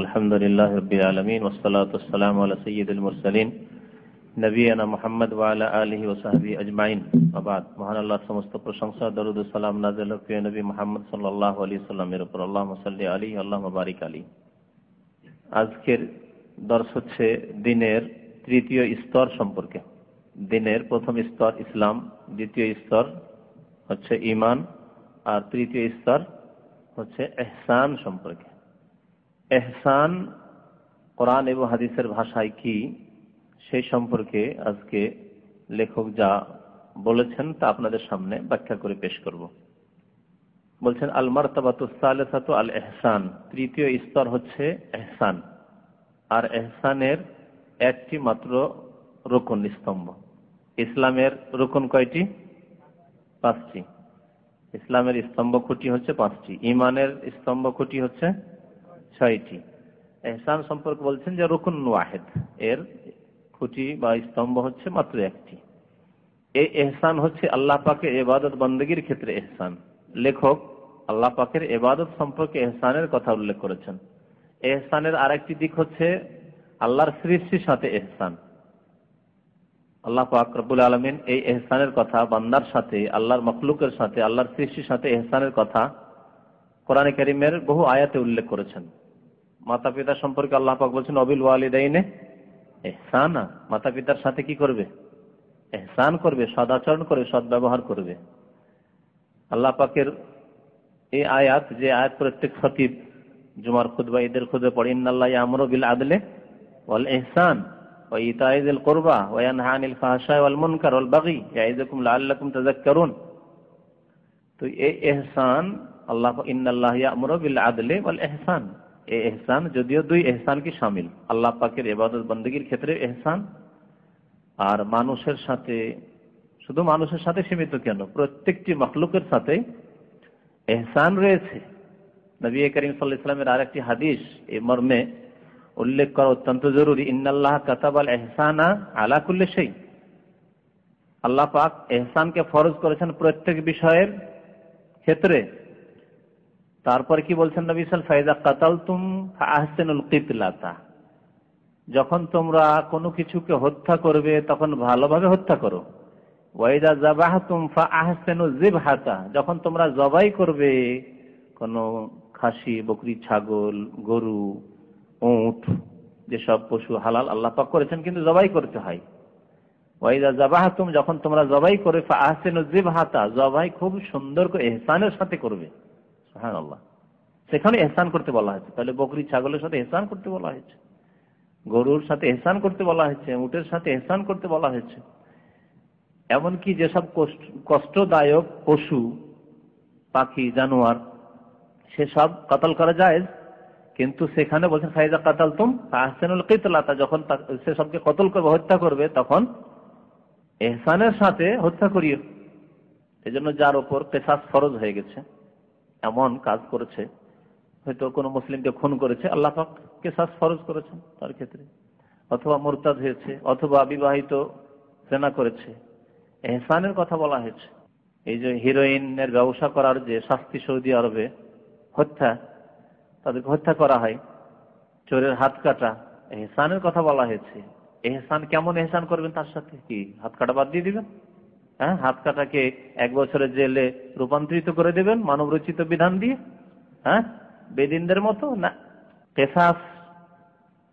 আলহামদুলিল্লাহ রাব্বিল আলামিন ওয়াসসালাতু ওয়াসসালামু আলা সাইয়্যিদিল মুরসালিন নবিয়ানা মুহাম্মদ ওয়া আলা আলিহি ওয়া সাহবিহি আজমাইন। ওয়া বাদ। মহান আল্লাহর সমস্ত প্রশংসা, দরুদ ও সালাম নাযিল হোক প্রিয় নবী মুহাম্মদ সাল্লাল্লাহু আলাইহি সাল্লামের উপর। আল্লাহুম্মা সাল্লি আলাইহি আল্লাহুম্মা বারিক আলাইহি। আজকের দর্স হচ্ছে দিনের তৃতীয় স্তর সম্পর্কে। দিনের প্রথম স্তর ইসলাম, দ্বিতীয় স্তর হচ্ছে ঈমান, আর তৃতীয় স্তর হচ্ছে ইহসান সম্পর্কে। ইহসান কোরআন এবং হাদিসের ভাষায় কি, সেই সম্পর্কে আজকে লেখক যা বলেছেন তা আপনাদের সামনে ব্যাখ্যা করে পেশ করব। বলছেন আল মারতাবাতুস সালিসাতু আল ইহসান, তৃতীয় স্তর হচ্ছে ইহসান। আর ইহসানের একটি মাত্র রুকন, স্তম্ভ। ইসলামের রুকন কয়টি? 5টি। ইসলামের স্তম্ভ খুঁটি হচ্ছে 5টি, ঈমানের স্তম্ভ খুঁটি হচ্ছে 6টি। ইহসান সম্পর্কে বলছেন যে রুকন ওয়াহিদ, এর খুঁটি বা স্তম্ভ হচ্ছে মাত্র একটি। এই ইহসান হচ্ছে আল্লাহ পাকের ইবাদত বন্দেগীর ক্ষেত্রে ইহসান। লেখক আল্লাহ পাকের ইবাদত সম্পর্কে ইহসানের কথা উল্লেখ করেছেন। ইহসানের আরেকটি দিক হচ্ছে আল্লাহর সৃষ্টির সাথে ইহসান। আল্লাহ পাক রব্বুল আলামিন এই ইহসানের কথা বান্দার সাথে, আল্লাহর মাখলুকের সাথে, আল্লাহর সৃষ্টির সাথে ইহসানের কথা কোরআনে কারীমের বহু আয়াতে উল্লেখ করেছেন। মাতা পিতা সম্পর্কে আল্লাহ পাক বলছেন অবিল ওয়ালিদাইনে ইহসানা, মাতা পিতার সাথে কি করবে? ইহসান করবে, সদাচরণ করবে, সদ্ব্যবহার করবে। আল্লাহ পাকের এই আয়াত, যে আয়াত প্রত্যেক খতিব জুমার খুতবা, ঈদের খুতবা পড়ে, ইন্নাল্লাহা ইয়ামুরু বিল আদলি ওয়াল ইহসান ওয়া ইতাই যিল কুরবা ওয়া ইয়ানহা আনিল ফাহশাই ওয়াল মুনকার ওয়াল বাগি ইয়াইযুকুম লাআল্লাকুম তাযাক্কারুন। তো এই ইহসান, আল্লাহ ইন্নাল্লাহা ইয়ামুরু বিল আদলি ওয়াল ইহসান, এই ইহসান যদিও দুই ইহসান কি শামিল, আল্লাহ পাকের ইবাদত বন্দেগীর ক্ষেত্রে ইহসান, আর মানুষের সাথে, শুধু মানুষের সাথে সীমিত কেন, প্রত্যেকটি মাখলুকের সাথে ইহসান রয়েছে। নবী করিম সাল্লাল্লাহু আলাইহি ওয়াসাল্লামের আরেকটি হাদিস এই মর্মে উল্লেখ করা অত্যন্ত জরুরি, ইন্নাল্লাহা কাতাবাল ইহসানা আলা কুল্লি শাই। আল্লাহ পাক ইহসানকে ফরজ করেছেন প্রত্যেক বিষয়ের ক্ষেত্রে। তারপর কি বলছেন নবী সাল্লাল্লাহু আলাইহি ওয়াসাল্লাম, ফাইযা কাতালতুম ফাআহসিনুল কিতলাতা, যখন তোমরা কোনো কিছুকে হত্যা করবে তখন ভালোভাবে হত্যা করো। ওয়াইদা যাবাহতুম ফাআহসিনু যিবহাতা, যখন তোমরা জবাই করবে কোনো খাসি, বকরি, ছাগল, গরু, উট, যেসব পশু হালাল আল্লাহ পাক করেছেন কিন্তু জবাই করতে হয়। ওয়াইদা যাবাহতুম, যখন তোমরা জবাই করবে, ফাআহসিনু যিবহাতা, জবাই খুব সুন্দর করে ইহসানের সাথে করবে। সুবহানাল্লাহ, সেখানে ইহসান করতে বলা হয়েছে। তাহলে বকরি, ছাগলের সাথে ইহসান করতে বলা হয়েছে, গরুর সাথে ইহসান করতে বলা হয়েছে, উটের সাথে ইহসান করতে বলা হয়েছে। এমনকি যেসব কষ্টদায়ক পশু, পাখি, জানোয়ার, সেসব কতল করা যায়, কিন্তু সেখানে বলছেন ফাইজা কাতালতুম ফাহসিনুল কিতলাতা, যখন সেসবকে কতল করবে, হত্যা করবে, তখন ইহসানের সাথে হত্যা করিও। এজন্য যার উপর কিসাস ফরজ হয়ে গেছে, এমন কাজ করেছে, হয়তো কোনো মুসলিমকে খুন করেছে, আল্লাহ পাক কিসাস ফরজ করেছেন তার ক্ষেত্রে, অথবা মুরতাদ হয়েছে, অথবা বিবাহিত জেনা করেছে, ইহসানের কথা বলা হয়েছে। এই যে হিরোইনের ব্যবসা করার যে শাস্তি সৌদি আরবে, হত্যা, তাদেরকে হত্যা করা হয়, চোরের হাত কাটা, ইহসানের কথা বলা হয়েছে। ইহসান কেমন ইহসান করবেন? তার সাথে কি হাত কাটা বাদ দিয়ে দিবেন? হ্যাঁ, হাত কাটাকে 1 বছরের জেলে রূপান্তরিত করে দেবেন মানব রচিত বিধান দিয়ে? হ্যাঁ, বেদিনদের মতো না।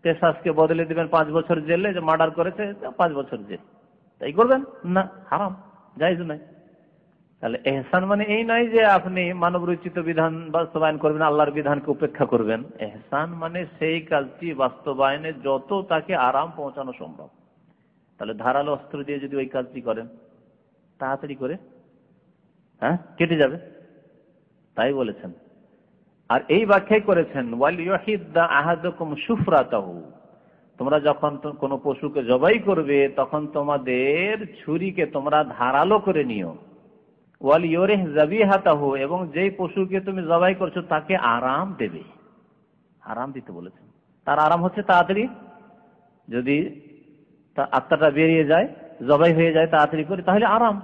কেসাসকে বদলে দিবেন 5 বছর জেলে, যে মার্ডার করেছে 5 বছর জেল, তাই করবেন না? হারাম, জায়েজ নয়। তাহলে ইহসান মানে এই নয় যে আপনি মানব রচিত বিধান বাস্তবায়ন করবেন, আল্লাহর বিধানকে উপেক্ষা করবেন। ইহসান মানে সেই কাজটি বাস্তবায়নে যত তাকে আরাম পৌঁছানো সম্ভব। তাহলে ধারালো অস্ত্র দিয়ে যদি ওই কাজটি করেন, তাড়াতাড়ি করে কেটে যাবে, তাই বলেছেন। আর এই ব্যাখ্যাই করেছেন ওয়াল ইউহিদ্দা আহাদুকুম শুফরাতাহু, তোমরা যখন কোনো পশুকে জবাই করবে তখন তোমাদের ছুরিকে তোমরা ধারালো করে নিও। ওয়াল ইউরিহ যাবিহাতাহু, এবং যেই পশুকে তুমি জবাই করছো তাকে আরাম দেবে, আরাম দিতে বলেছেন। তার আরাম হচ্ছে তাড়াতাড়ি, যদি আত্মাটা বেরিয়ে যায়, জবাই হয়ে যায় তাড়াতাড়ি করে, তাহলে আরাম।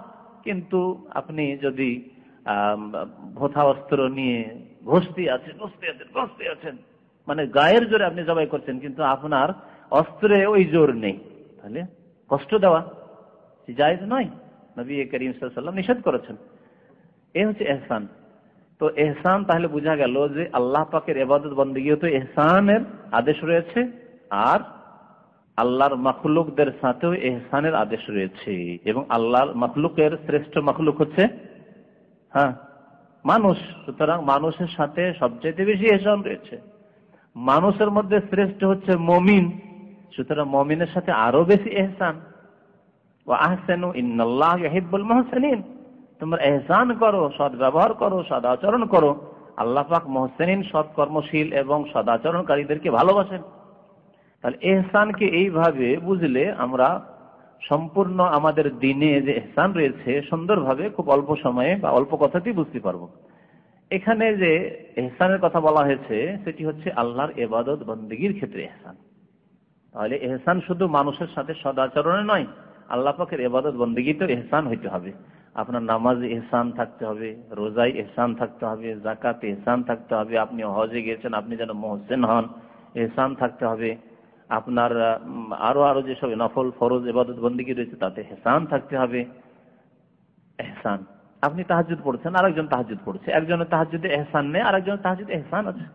কিন্তু আপনি যদি ভোথা অস্ত্র নিয়ে ঘষতে আছেন, মানে গায়ের জোরে আপনি জবাই করছেন, কিন্তু আপনার অস্ত্রে ওই জোর নেই, তাহলে কষ্ট দেওয়া জায়েজ নয়। নবী করিম সাল্লাল্লাহু আলাইহি ওয়াসাল্লাম নিষেধ করেছেন। এই হচ্ছে ইহসান। তো ইহসান তাহলে বোঝা গেল যে আল্লাহ পাকের ইবাদত বন্দেগীও তো ইহসানের আদেশ রয়েছে, আর আল্লাহর মাখলুকদের সাথেও ইহসানের আদেশ রয়েছে। এবং আল্লাহর মাখলুকের শ্রেষ্ঠ মাখলুক হচ্ছে মানুষ, সুতরাং মানুষের সাথে সবচেয়ে বেশি ইহসান রয়েছে। মানুষের মধ্যে শ্রেষ্ঠ হচ্ছে মুমিন, সুতরাং মুমিনের সাথে আরো বেশি ইহসান। ওয়া আহসানু ইন্নাল্লাহা ইউহিব্বুল মুহসিনিন, তোমরা ইহসান করো, সৎ ব্যবহার করো, সদাচরণ করো। আল্লাহ পাক মুহসিনিন, সৎ কর্মশীল এবং সদাচরণকারীদেরকে ভালোবাসেন। তাহলে ইহসানকে এইভাবে বুঝলে আমরা সম্পূর্ণ আমাদের দিনে যে ইহসান রয়েছে সুন্দরভাবে খুব অল্প সময়ে বা অল্প কথাতেই বুঝতে পারবো। এখানে যে ইহসানের কথা বলা হয়েছে সেটি হচ্ছে আল্লাহর ইবাদত বন্দেগীর ক্ষেত্রে ইহসান। তাহলে ইহসান শুধু মানুষের সাথে সদাচরণে নয়, আল্লাহ পাকের ইবাদত বন্দেগীতেও ইহসান হইতে হবে। আপনার নামাজে ইহসান থাকতে হবে, রোজায় ইহসান থাকতে হবে, যাকাতে ইহসান থাকতে হবে, আপনি হজে গিয়েছেন আপনি যেন মুহসিন হন, ইহসান থাকতে হবে। আপনার আরো যেসব নফল ফরজ ইবাদত বন্দেগী রয়েছে তাতে ইহসান থাকতে হবে। ইহসান, আপনি তাহাজ্জুদ পড়ছেন, আরেকজন তাহাজ্জুদ পড়ছে, একজনের তাহাজ্জুদে ইহসান নেই, আরেকজনের তাহাজ্জুদে ইহসান আছে।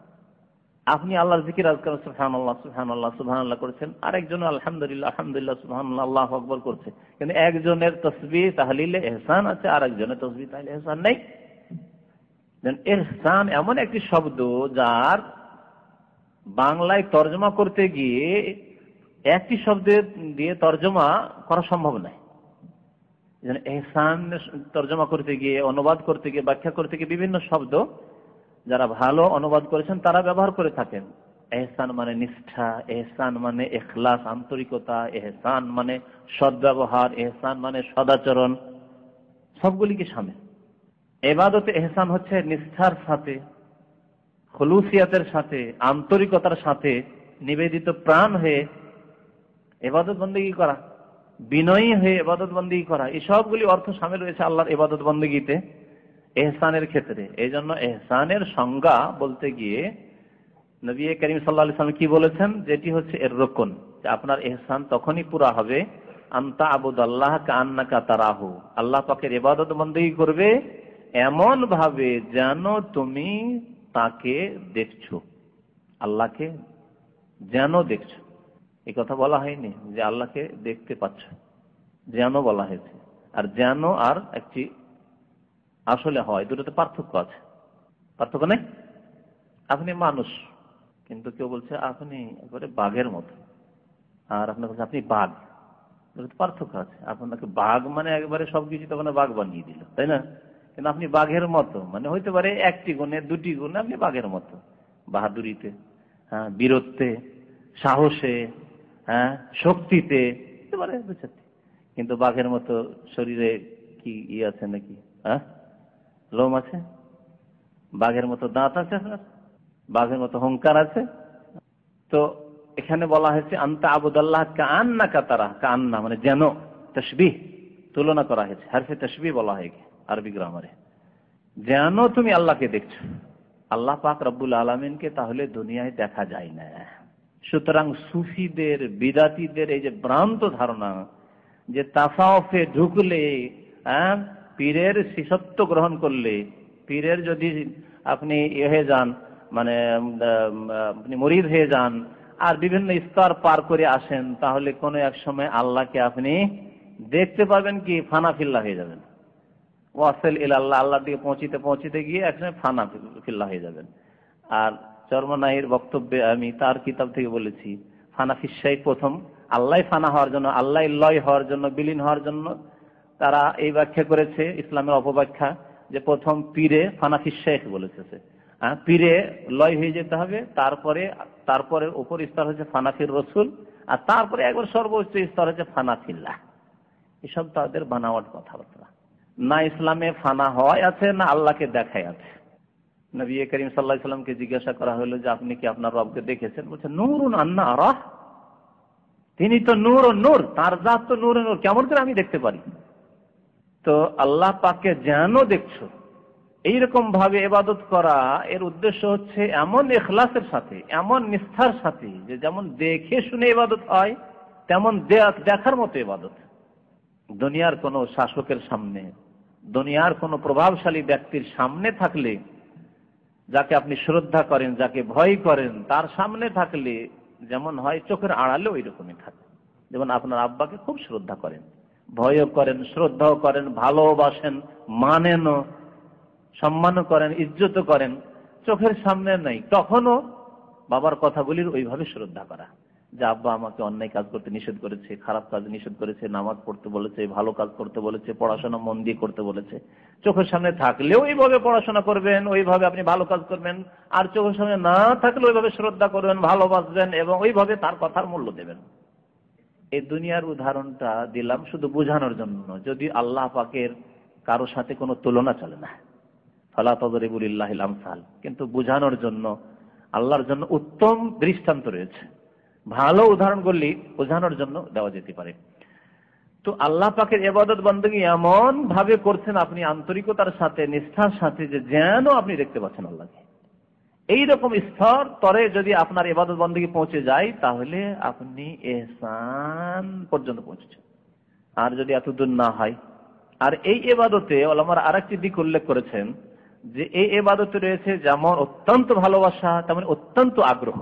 আপনি আল্লাহর জিকির আজকাল সুবহানাল্লাহ সুবহানাল্লাহ সুবহানাল্লাহ করেছেন, আরেকজন আলহামদুলিল্লাহ আলহামদুলিল্লাহ সুবহানাল্লাহ আল্লাহু আকবার করছে, কিন্তু একজনের তাসবিহ তাহলিলে ইহসান আছে, আরেকজনের তাসবিহ তাহলিলে ইহসান নেই। ইহসান এমন একটি শব্দ যার বাংলায় তর্জমা করতে গিয়ে একটি শব্দের দিয়ে তর্জমা করা সম্ভব নয়। ইহসান তর্জমা করতে গিয়ে, অনুবাদ করতে গিয়ে, ব্যাখ্যা করতে গিয়ে বিভিন্ন শব্দ যারা ভালো অনুবাদ করেছেন তারা ব্যবহার করে থাকেন। ইহসান মানে নিষ্ঠা, ইহসান মানে ইখলাস আন্তরিকতা, ইহসান মানে সদ্ব্যবহার, ইহসান মানে সদাচরণ, সবগুলিকে শামিল। ইবাদতে ইহসান হচ্ছে নিষ্ঠার সাথে, খুলুসিয়াতের সাথে, আন্তরিকতার সাথে নিবেদিত প্রাণ হয়ে ইবাদত বন্দেগী করা, বিনয়ী হয়ে ইবাদত বন্দেগী করা, এই সবগুলি অর্থ শামিল রয়েছে আল্লাহর ইবাদত বন্দেগীতে ইহসানের ক্ষেত্রে। এই জন্য ইহসানের সংজ্ঞা বলতে গিয়ে নবী করিম সাল্লাল্লাহু আলাইহি ওয়াসাল্লাম কি বলেছেন, যেটি হচ্ছে এর রুকন, যে আপনার ইহসান তখনই পুরা হবে আনতা আবুদাল্লাহ কাআন্নাকা তারাহু, আল্লাহ পাকের ইবাদত বন্দেগী করবে এমন ভাবে যেন তুমি তাকে দেখছো, আল্লাহকে যেন দেখছো। এই কথা বলা হয়নি যে আল্লাহকে দেখতে পাচ্ছ, যেন বলা হয়েছে। আর যেন আর একটি আসলে হয়, দুটোতে পার্থক্য আছে। পার্থক্য নেই? আপনি মানুষ, কিন্তু কেউ বলছে আপনি একবারে বাঘের মতো, আর আপনার বলছে আপনি বাঘ, দুটোতে পার্থক্য আছে। আপনাকে বাঘ মানে একবারে সবকিছু তখন বাঘ বানিয়ে দিল, তাই না? কিন্তু আপনি বাঘের মতো মানে হইতে পারে একটি গুণে দুটি গুণে আপনি বাঘের মতো, বাহাদুরিতে, বীরত্বে, সাহসে, শক্তিতে, হতে পারে দু চারটি। কিন্তু বাঘের মতো শরীরে কি আছে নাকি? লোম আছে? বাঘের মতো দাঁত আছে আপনার? বাঘের মতো হুঙ্কার আছে? তো এখানে বলা হয়েছে আনতা আবুদাল্লাহ কাআন্নাকা তারাহ, কাআন্না মানে যেন, তাশবিহ, তুলনা করা হয়েছে, হারফে তাশবিহ বলা হয় আরবি গ্রামারে, যেন তুমি আল্লাহকে দেখছো। আল্লাহ পাক রব্বুল আলামিনকে তাহলে দুনিয়ায় দেখা যায় না। সুতরাং সুফিদের, বিদাতীদের এই যে ভ্রান্ত ধারণা যে তাসাউফে ঢুকলে, পীরের শিষ্যত্ব গ্রহণ করলে, পীরের যদি আপনি হয়ে যান, মানে আপনি মুরিদ হয়ে যান আর বিভিন্ন স্তর পার করে আসেন, তাহলে কোনো এক সময় আল্লাহকে আপনি দেখতে পাবেন, কি ফানা ফিল্লা হয়ে যাবেন। ওয়াসিল ইলাল্লাহ, আল্লাহর দিকে পৌঁছিতে গিয়ে একসময় ফানা ফিল্লা হয়ে যাবেন। আর চরমনাইয়ের বক্তব্যে আমি তার কিতাব থেকে বলেছি, ফানা ফিসাই প্রথম আল্লাহ ফানা হওয়ার জন্য, আল্লাহ লয় হওয়ার জন্য, বিলীন হওয়ার জন্য তারা এই ব্যাখ্যা করেছে, ইসলামের অপব্যাখ্যা, যে প্রথম পীরে ফানা ফিসাই বলেছে, পীরে লয় হয়ে যেতে হবে, তারপরে উপর স্তর হচ্ছে ফানাফির রসুল, আর তারপরে একবার সর্বোচ্চ স্তর হচ্ছে ফানাফিল্লাহ। এসব তাদের বানাওয়াট কথাবার্তা। না ইসলামে ফানা হওয়াই আছে, না আল্লাহকে দেখাই আছে। নবী করিম সাল্লাল্লাহু আলাইহি ওয়াসাল্লামকে জিজ্ঞাসা করা হলো যে আপনি কি আপনার রবকে দেখেছেন? বলছে নূরুন আন্না আরাহ, তিনি তো নূর ও নূর, তার জাত তো নূর ও নূর, কেমন করে আমি দেখতে পারি? তো আল্লাহ পাককে যেন দেখছো, এইরকম ভাবে ইবাদত করা এর উদ্দেশ্য হচ্ছে এমন ইখলাসের সাথে, এমন নিষ্ঠার সাথে যে যেমন দেখে শুনে ইবাদত হয় তেমন দেখার মতো ইবাদত। দুনিয়ার কোন শাসকের সামনে, দুনিয়ার কোন প্রভাবশালী ব্যক্তির সামনে থাকলে, যাকে আপনি শ্রদ্ধা করেন, যাকে ভয় করেন, তার সামনে থাকলে যেমন হয় চোখের আড়ালে ওই রকমই থাকে। যেমন আপনার আব্বাকে খুব শ্রদ্ধা করেন, ভয়ও করেন, শ্রদ্ধাও করেন, ভালোবাসেন, মানেনও, সম্মানও করেন, ইজ্জত করেন, চোখের সামনে নেই, তখনও বাবার কথাগুলির ওইভাবে শ্রদ্ধা করা, যে আব্বা আমাকে অন্যায় কাজ করতে নিষেধ করেছে, খারাপ কাজ নিষেধ করেছে, নামাজ পড়তে বলেছে, ভালো কাজ করতে বলেছে, পড়াশোনা মন দিয়ে করতে বলেছে। চোখের সামনে থাকলেও ওইভাবে পড়াশোনা করবেন, ওইভাবে আপনি ভালো কাজ করবেন, আর চোখের সামনে না থাকলে ওইভাবে শ্রদ্ধা করবেন, ভালোবাসবেন এবং ওইভাবে তার কথার মূল্য দেবেন। এই দুনিয়ার উদাহরণটা দিলাম শুধু বোঝানোর জন্য, যদি আল্লাহ পাকের কারো সাথে কোনো তুলনা চলে না, ফালা তাদরিবু লিল্লাহিল আমসাল, কিন্তু বোঝানোর জন্য আল্লাহর জন্য উত্তম দৃষ্টান্ত রয়েছে, ভালো উদাহরণগুলি বোঝানোর জন্য দেওয়া যেতে পারে। তো আল্লাহ পাকের ইবাদত বন্দেগী এমন ভাবে করছেন আপনি আন্তরিকতার সাথে, নিষ্ঠার সাথে, যে যেন আপনি দেখতে পাচ্ছেন আল্লাহকে। এইরকম স্তর তরে যদি আপনার ইবাদত বন্দেগী পৌঁছে যায়, তাহলে আপনি ইহসান পর্যন্ত পৌঁছেছেন। আর যদি এতদূর না হয়, আর এই ইবাদতে ওলামারা আরেকটি দিক উল্লেখ করেছেন, যে এই ইবাদতে রয়েছে যেমন অত্যন্ত ভালোবাসা, তেমন অত্যন্ত আগ্রহ,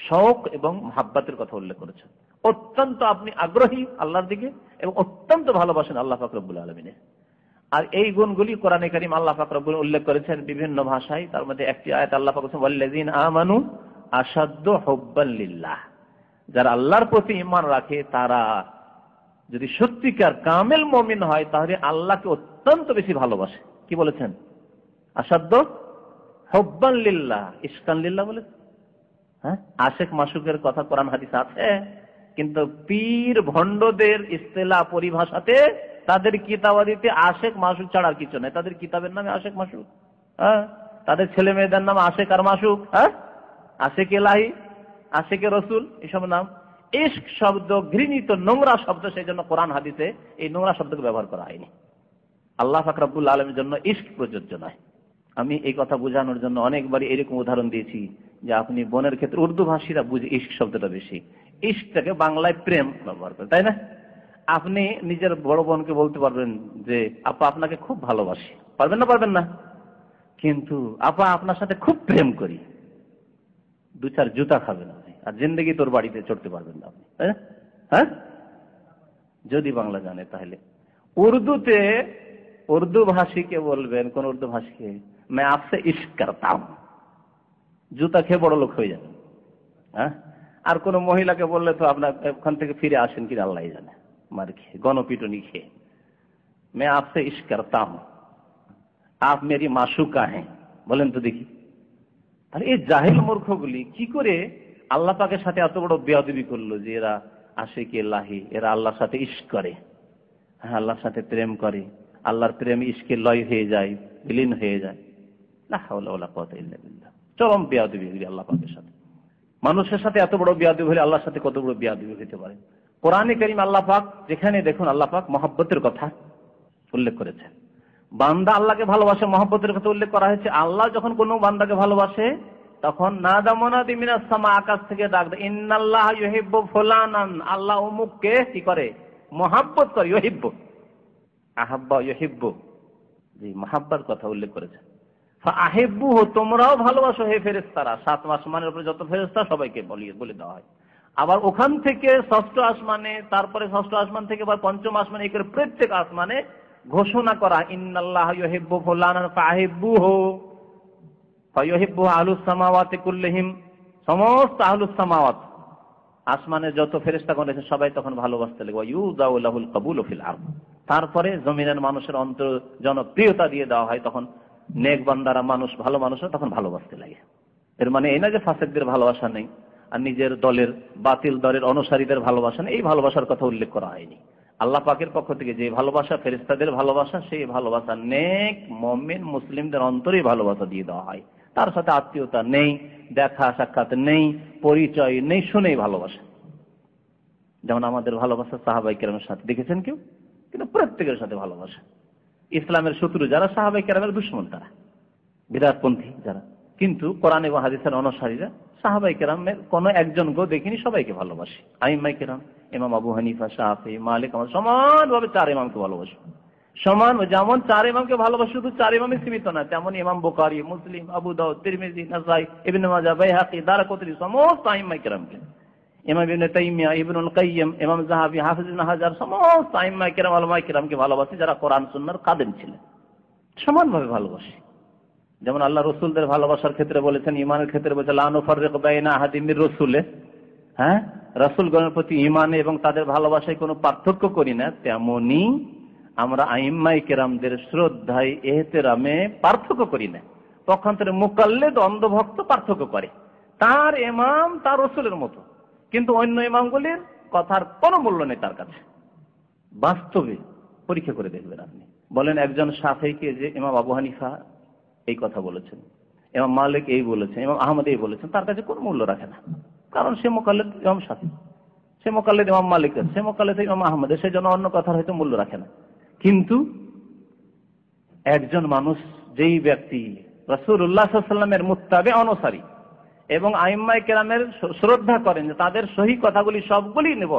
শৌক এবং মুহাব্বতের কথা উল্লেখ করেছেন। অত্যন্ত আপনি আগ্রহী আল্লাহর দিকে এবং অত্যন্ত ভালোবাসেন আল্লাহ পাক রব্বুল আলামিনের। আর এই গুণগুলি কোরআনে কারীম আল্লাহ পাক রব্বুল উল্লেখ করেছেন বিভিন্ন ভাষায়। তার মধ্যে একটি আয়াত আল্লাহ পাক বলেছেন, ওয়াল্লাযীনা আমানু আশাদ্দু হুব্বান লিল্লাহ, যারা আল্লাহর প্রতি ঈমান রাখে তারা যদি সত্যিকার কামেল মুমিন হয়, তাহলে আল্লাহকে অত্যন্ত বেশি ভালোবাসে। কি বলেছেন? আশাদ্দু হুব্বান লিল্লাহ, ইশকান লিল্লাহ বলেছেন। হ্যাঁ, আশেক মাসুকের কথা কোরআন হাদিসে আছে, কিন্তু পীর ভণ্ডদের ইস্তেলাহ পরিভাষাতে, তাদের কিতাবাদিতে আশেক মাসুক ছাড়া আর কিছু নাই। তাদের কিতাবের নামে আশেক মাসুক, হ্যাঁ, তাদের ছেলে মেয়েদের নাম আশেক আর মাসুক, হ্যাঁ, আশেক এলাহি, আশেকে রসুল, এসব নাম। ইশক শব্দ ঘৃণিত নোংরা শব্দ, সেই জন্য কোরআন হাদিসে এই নোংরা শব্দকে ব্যবহার করা হয়নি। আল্লাহ পাক রব্বুল আলামিনের জন্য ইশক প্রযোজ্য নয়। আমি এই কথা বোঝানোর জন্য অনেকবারই এরকম উদাহরণ দিয়েছি, যে আপনি বোনের ক্ষেত্রে উর্দু ভাষীরা বুঝে ইশক শব্দটা বেশি, ইশকটাকে বাংলায় প্রেম ব্যবহার করে, তাই না? আপনি নিজের বড় বোনকে বলতে পারবেন যে আপা আপনাকে খুব ভালোবাসি, পারবেন না? পারবেন না? কিন্তু আপা আপনার সাথে খুব প্রেম করি, দু চার জুতা খাবেন আপনি, আর জিন্দগি তোর বাড়িতে চড়তে পারবেন না আপনি, তাই না? হ্যাঁ, যদি বাংলা জানে তাহলে। উর্দুতে উর্দু ভাষীকে বলবেন, কোন উর্দু ভাষীকে, मैं आपसे इश्क करता हूं, জুতা খেয়ে বড় লোক হয়ে যাবেন। হ্যাঁ, আর কোন মহিলাকে বললে তো আপনার ওখান থেকে ফিরে আসেন কিনা আল্লাহ জানে, মার খেয়ে, গণপিটুনি খেয়ে। मैं आपसे इश्क करता हूं, आप मेरी माशूका हैं, বলেন তো দেখি। তাহলে এই জাহিল মূর্খগুলি কি করে আল্লাহ পাকের সাথে এত বড় বেয়াদবি করলো, যে এরা আশিকে লাহি, এরা আল্লাহর সাথে ইশক করে, হ্যাঁ, আল্লাহর সাথে প্রেম করে, আল্লাহর প্রেম ইশকে লয় হয়ে যায়, বিলীন হয়ে যায়। লা হাওলা ওয়ালা কুওয়াতা ইল্লা বিল্লাহ। চরম বেয়াদবি আল্লাহ পাকের সাথে। মানুষের সাথে এত বড় বেয়াদবি হলে আল্লাহর সাথে কত বড় বেয়াদবি হতে পারে। কোরআনে কারীম আল্লাহ পাক যেখানে দেখুন আল্লাহ পাক মহব্বতের কথা উল্লেখ করেছেন। বান্দা আল্লাহকে ভালোবাসে, মহব্বতের কথা উল্লেখ করা হয়েছে। আল্লাহ যখন কোনো বান্দাকে ভালোবাসে, তখন নাদা মুনাদি মিনাস সামা, আকাশ থেকে ডাক দেয়, ইন্নাল্লাহা ইউহিব্বু ফুলানান, আল্লাহ অমুককে কি করে? মহব্বত করে। ইউহিব্বু, আহাব্বা ইউহিব্বু, জি, মহব্বতের কথা উল্লেখ করেছে। ফাআহিব্বুহু, তোমরাও ভালোবাসো হে ফেরেশতারা। 7 আসমানের উপরে যত ফেরেশতা সবাইকে বলে দেওয়া হয়। আবার ওখান থেকে 6ষ্ঠ আসমানে, তারপরে 6ষ্ঠ আসমান থেকে আবার 5ম আসমানে, এই করে প্রত্যেক আসমানে ঘোষণা করা, ইন্নাল্লাহা ইউহিব্বু ফুলানান ফাআহিব্বুহু ফায়ুহিব্বুহু আহলুস সামাওয়াতি কুল্লিহিম, সমস্ত আহলুস সামাওয়াত, আসমানে যত ফেরেশতাগণ আছে সবাই তখন ভালোবাসতে লাগে। ওয়া ইউযাউ লাহুল কবুলু ফিল আরদ, তারপরে জমিনের মানুষের অন্তর জনপ্রিয়তা দিয়ে দেওয়া হয়। তখন নেক বান্দারা, মানুষ, ভালো মানুষরা তখন ভালোবাসতে লাগে। এর মানে এই না যে ফাসিকদের ভালোবাসা নেই, আর নিজের দলের, বাতিল দলের অনুসারীদের ভালোবাসা নেই, এই ভালোবাসার কথা উল্লেখ করা হয়নি। আল্লাহ পাকের পক্ষ থেকে যে ভালোবাসা, ফেরেশতাদের ভালোবাসা, সেই ভালোবাসা নেক মুমিন মুসলিমদের অন্তরে ভালোবাসা দিয়ে দেওয়া হয়। তার সাথে আত্মীয়তা নেই, দেখা সাক্ষাৎ নেই, পরিচয় নেই, শুনেই ভালোবাসা। যেমন আমাদের ভালোবাসা সাহাবায়ে কেরামের সাথে, দেখেছেন কেউ? কিন্তু প্রত্যেকের সাথে ভালোবাসা। ইসলামের শত্রু যারা, সাহাবায়ে কেরামের দুশমন তারা। বিদআতপন্থী যারা। কিন্তু কোরআন এবং হাদিসের অনুসারীরা সাহাবায়ে কেরামের কোনো একজনকেও দেখিনি, সবাইকে ভালোবাসে। আইম্মায়ে কেরাম, ইমাম আবু হানিফা, শাফি, মালিক, আমরা সমানভাবে চার ইমামকে ভালোবাসি। সমান, যেমন চার ইমামকে ভালোবাসি, শুধু চার ইমামে সীমিত না, তেমন ইমাম বুখারী, মুসলিম, আবু দাউদ, তিরমিজি, নাসাই, ইবনে মাজাহ, বাইহাকী, দারাকুতনি, সমস্ত আইম্মায়ে কেরামকে, ইমাম ইবনে তাইমিয়া, ইবনুল কাইয়্যিম, ইমাম যাহাবী, হাফিজ ইবনে হাজার, সমস্ত আইম্মায়ে কেরাম, উলামায়ে কেরামকে ভালোবাসি যারা কোরআন সুন্নাহর কাদেম ছিলেন। সমানভাবে ভালোবাসি। যেমন আল্লাহ রসুলদের ভালোবাসার ক্ষেত্রে বলেছেন, ইমানের ক্ষেত্রে বলেছেন লা নুফাররিকু বাইনা আহাদিম মির রাসূলি, হ্যাঁ, রাসূলগণের প্রতি ইমানে এবং তাদের ভালোবাসায় কোনো পার্থক্য করি না, তেমনি আমরা আইম্মায়ে কেরামদের শ্রদ্ধায়, এহতেরামে পার্থক্য করি না। পক্ষান্তরে মুকাল্লিদ, অন্ধভক্ত পার্থক্য করে, তার ইমাম তার রাসূলের মতো, কিন্তু অন্য ইমামগুলির কথার কোনো মূল্য নেই তার কাছে। বাস্তবে পরীক্ষা করে দেখবেন আপনি। বলেন একজন শাফিঈকে যে ইমাম আবু হানিফা এই কথা বলেছেন, ইমাম মালিক এই বলেছেন, ইমাম আহমদ এই বলেছেন, তার কাছে কোনো মূল্য রাখে না, কারণ সে মুকাল্লিদ ইমাম শাফিঈ, সে মুকাল্লিদ ইমাম মালিক, সে মুকাল্লিদ ইমাম আহমদ, সেই জন্য অন্য কথার হয়তো মূল্য রাখে না। কিন্তু একজন মানুষ, যেই ব্যক্তি রাসূলুল্লাহ সাল্লাল্লাহু আলাইহি ওয়াসাল্লামের মুত্তাবি, অনুসারী এবং আইম্মায়ে কেরামের শ্রদ্ধা করেন, যে তাদের সহি কথাগুলি সবগুলি নেব,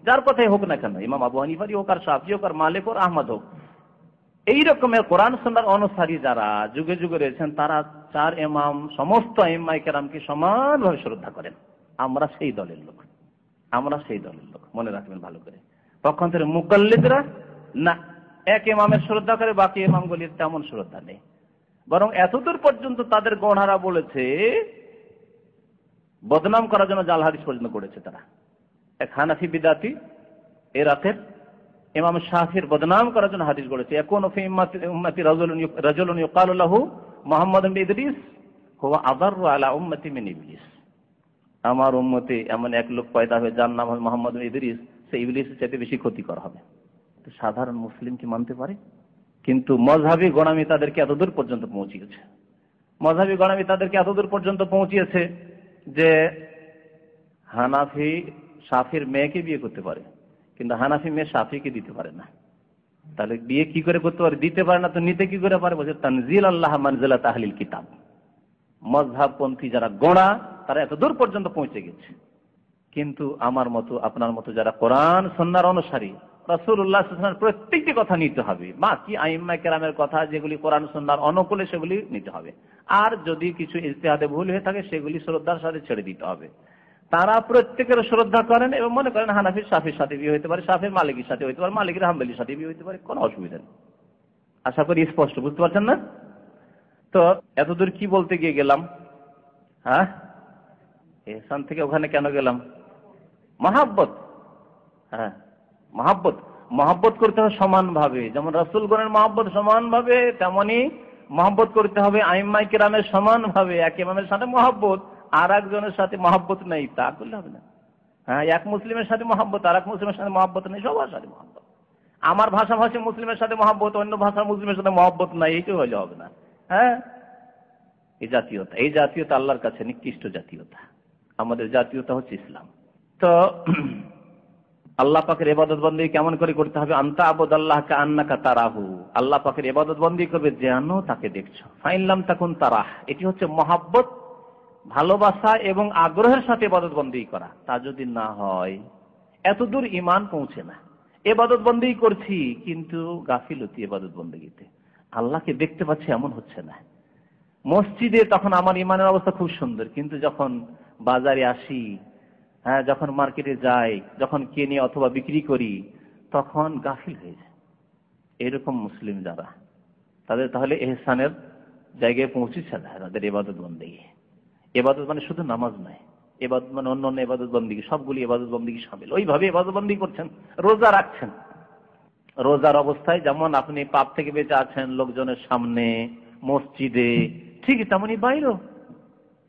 যার কথাই হোক না কেন, ইমাম আবু হানিফারই হোক, আর শাফিঈ হোক, আর মালিক হোক, আহমদ হোক, এই রকমের কোরআন সুন্নাহর অনুসারী যারা যুগে যুগে রয়েছেন, তারা চার ইমাম, সমস্ত আইম্মায়ে কেরামকে সমানভাবে শ্রদ্ধা করেন। আমরা সেই দলের লোক, আমরা সেই দলের লোক, মনে রাখবেন ভালো করে। পক্ষান্তরে মুকাল্লিদরা না, এক ইমামের শ্রদ্ধা করে, বাকি ইমামগুলির তেমন শ্রদ্ধা নেই। বরং এতদূর পর্যন্ত তাদের গণহারা বলেছে, বদনাম করার জন্য জাল হাদিস পর্যন্ত করেছে তারা। এক হানাফি বিদাতি ইরাকের ইমাম শাফিঈর বদনাম করার জন্য হাদিস গড়েছে, ইয়াকুনু ফি উম্মতি রাজুলুন ইউকালু লাহু মুহাম্মদ ইবনে ইদরিস হুয়া আদাররু আলা উম্মতি মিন ইবলিস। আমার উম্মতে এমন এক লোক পয়দা হবে যার নাম হবে মুহাম্মদ ইবনে ইদরিস, সে ইবলিসের চাইতে বেশি ক্ষতিকর হবে। তো সাধারণ মুসলিম কি মানতে পারে? কিন্তু মযহাবী গোঁড়ামি তাদেরকে এতদূর পর্যন্ত পৌঁছিয়েছে, মযহাবী গোঁড়ামি তাদেরকে এতদূর পর্যন্ত পৌঁছিয়েছে যে হানাফি শাফির মেয়েকে বিয়ে করতে পারে, কিন্তু হানাফি মেয়ে শাফিকে দিতে পারে না। তাহলে বিয়ে কি করে করতে পারে? দিতে পারে না তো নিতে কি করে পারে? বলছে তানজিল আল্লাহ মানজিলাত আহলিল কিতাব। মযহাবপন্থী যারা গোঁড়া, তারা এত দূর পর্যন্ত পৌঁছে গেছে। কিন্তু আমার মতো, আপনার মতো যারা কোরআন সুন্নাহর অনুসারী, রাসূলুল্লাহ সাল্লাল্লাহু আলাইহি ওয়াসাল্লামের প্রত্যেকটি কথা নিতে হবে, বাকি আইম্মায়ে কেরামের কথা যেগুলি কোরআন সুন্নাহর অনুকূলে সেগুলি নিতে হবে। আর যদি কিছু ইজতিহাদে ভুল হয়ে থাকে সেগুলি শ্রদ্ধার সাথে ছেড়ে দিতে হবে। তারা প্রত্যেকের শ্রদ্ধা করেন এবং মনে করেন হানাফির শাফির সাথে বিয়ে হইতে পারে, শাফির মালিকির সাথে হইতে পারে, মালিকের হাম্বলির সাথে বিয়ে হইতে পারে, কোনো অসুবিধা নেই। আশা করি স্পষ্ট বুঝতে পারছেন না? তো এতদূর কি বলতে গিয়ে গেলাম? হ্যাঁ, এহসান থেকে ওখানে কেন গেলাম? মহাব্বত। হ্যাঁ, মহাব্বত করতে হবে সমানভাবে, যেমন রাসূলগণের মহাব্বত সমানভাবে, তেমনি মহাব্বত করতে হবে আইম্মায়ে কেরামের সমানভাবে। এক ইমামের সাথে মহাব্বত, আর একজনের সাথে মহাব্বত নেই, তা করলে হবে না। হ্যাঁ, এক মুসলিমের সাথে মহাব্বত, আর এক মুসলিমের সাথে মহাব্বত নেই, সবার সাথে মহাব্বত। আমার ভাষাভাষী মুসলিমের সাথে মহাব্বত, অন্য ভাষার মুসলিমের সাথে মহাব্বত নাই, এইটাই হলে হবে না। হ্যাঁ, এই জাতীয়তা আল্লাহর কাছে নিকৃষ্ট জাতীয়তা। আমাদের জাতীয়তা হচ্ছে ইসলাম। তো আল্লাহ পাকের ইবাদত বন্দেগী কেমন করে করতে হবে? আনতা আবুদাল্লাহ কাআন্নাকা তারাহু। আল্লাহ পাকের ইবাদত বন্দেগী করবে যেন তাকে দেখছো। ফাইন লাম তাকুন তারাহ, এটি হচ্ছে মহাব্বত, ভালোবাসা এবং আগ্রহের সাথে ইবাদত বন্দেগী করা। তা যদি না হয়, এতদূর ঈমান পৌঁছে না। ইবাদত বন্দেগী করছি কিন্তু গাফিলতি ইবাদত বন্দেগীতে, আল্লাহকে দেখতে পাচ্ছি এমন হচ্ছে না। মসজিদে তখন আমার ঈমানের অবস্থা খুব সুন্দর, কিন্তু যখন বাজারে আসি, হ্যাঁ, যখন মার্কেটে যাই, যখন কিনি অথবা বিক্রি করি, তখন গাফিল হয়ে যায়। এরকম মুসলিম যারা, তাদের তাহলে ইহসানের জায়গায় পৌঁছেছে না তাদের ইবাদত বন্দেগী। ইবাদত মানে শুধু নামাজ নয়, ইবাদত মানে অন্য ইবাদত বন্দেগী, সবগুলি ইবাদত বন্দেগী শামিল। ওইভাবে ইবাদত বন্দেগী করছেন, রোজা রাখছেন, রোজার অবস্থায় যেমন আপনি পাপ থেকে বেঁচে আছেন লোকজনের সামনে, মসজিদে, ঠিক তেমনই বাইরেও।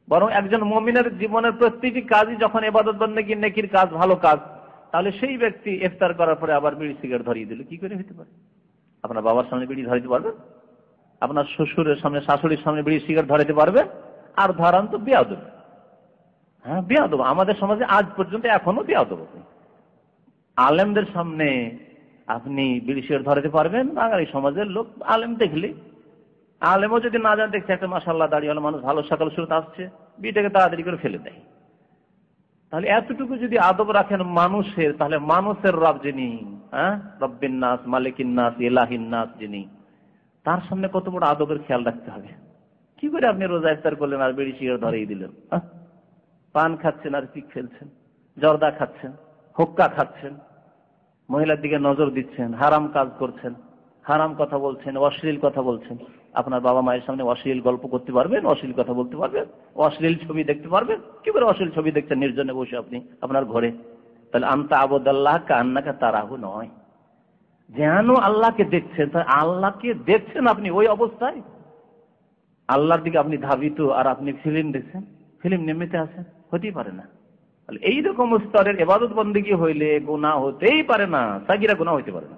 বরং একজন মুমিনের জীবনের প্রত্যেকটি কাজই যখন ইবাদত বন্দেগী, নেকির কাজ, ভালো কাজ, তাহলে সেই ব্যক্তি ইফতার করার পরে আবার বিড়ি সিগারেট ধরিয়ে দিল, কি করে হতে পারে? আপনার বাবার সামনে বিড়ি ধরাইতে পারবেন? আপনার শ্বশুরের সামনে, শাশুড়ির সামনে বিড়ি সিগারেট ধরাইতে পারবেন? আর ধরান তো বেয়াদব। হ্যাঁ, বেয়াদব। আমাদের সমাজে আজ পর্যন্ত এখনো বেয়াদব। আলেমদের সামনে আপনি বিড়ি সিগারেট ধরাইতে পারবেন? বাঙালি সমাজের লোক আলেম দেখলে আলেমও যদি না জানে, দেখছে একটা মাশাআল্লাহ দাঁড়িয়ে মানুষ ভালো সকাল শুরুতে আসছে, বিয়েটাকে তাড়াতাড়ি করে ফেলে দেয়। তাহলে এতটুকু যদি আদব রাখেন মানুষের, তাহলে মানুষের রব যিনি, রব্বিন নাস, মালিকিন নাস, ইলাহিন নাস যিনি, তার সামনে কত বড় আদবের খেয়াল রাখতে হবে। কি করে আপনি রোজা ইফতার করলেন আর বিড়ি সিগারেট ধরেই দিলেন? পান খাচ্ছেন আর পিক ফেলছেন, জর্দা খাচ্ছেন, হুক্কা খাচ্ছেন, মহিলার দিকে নজর দিচ্ছেন, হারাম কাজ করছেন, হারাম কথা বলছেন, অশ্লীল কথা বলছেন। আপনার বাবা মায়ের সামনে অশ্লীল গল্প করতে পারবেন, অশ্লীল কথা বলতে পারবেন, অশ্লীল ছবি দেখতে পারবেন? কি করে অশ্লীল ছবি দেখছেন নির্জনে বসে আপনি আপনার ঘরে? তাহলে আনতা আবুদাল্লাহ কান্নাকা তারাহু নয়, যেন আল্লাহকে দেখছেন। তাই আল্লাহকে দেখছেন আপনি ওই অবস্থায়, আল্লাহর দিকে আপনি ধাবিত, আর আপনি ফিল্ম দেখছেন, ফিল্ম নেমেতে আছেন, হতেই পারে না। তাহলে এইরকম স্তরের ইবাদত বন্দেগী হইলে গুনাহ হতেই পারে না, সাগীরা গুনাহ হইতে পারে না।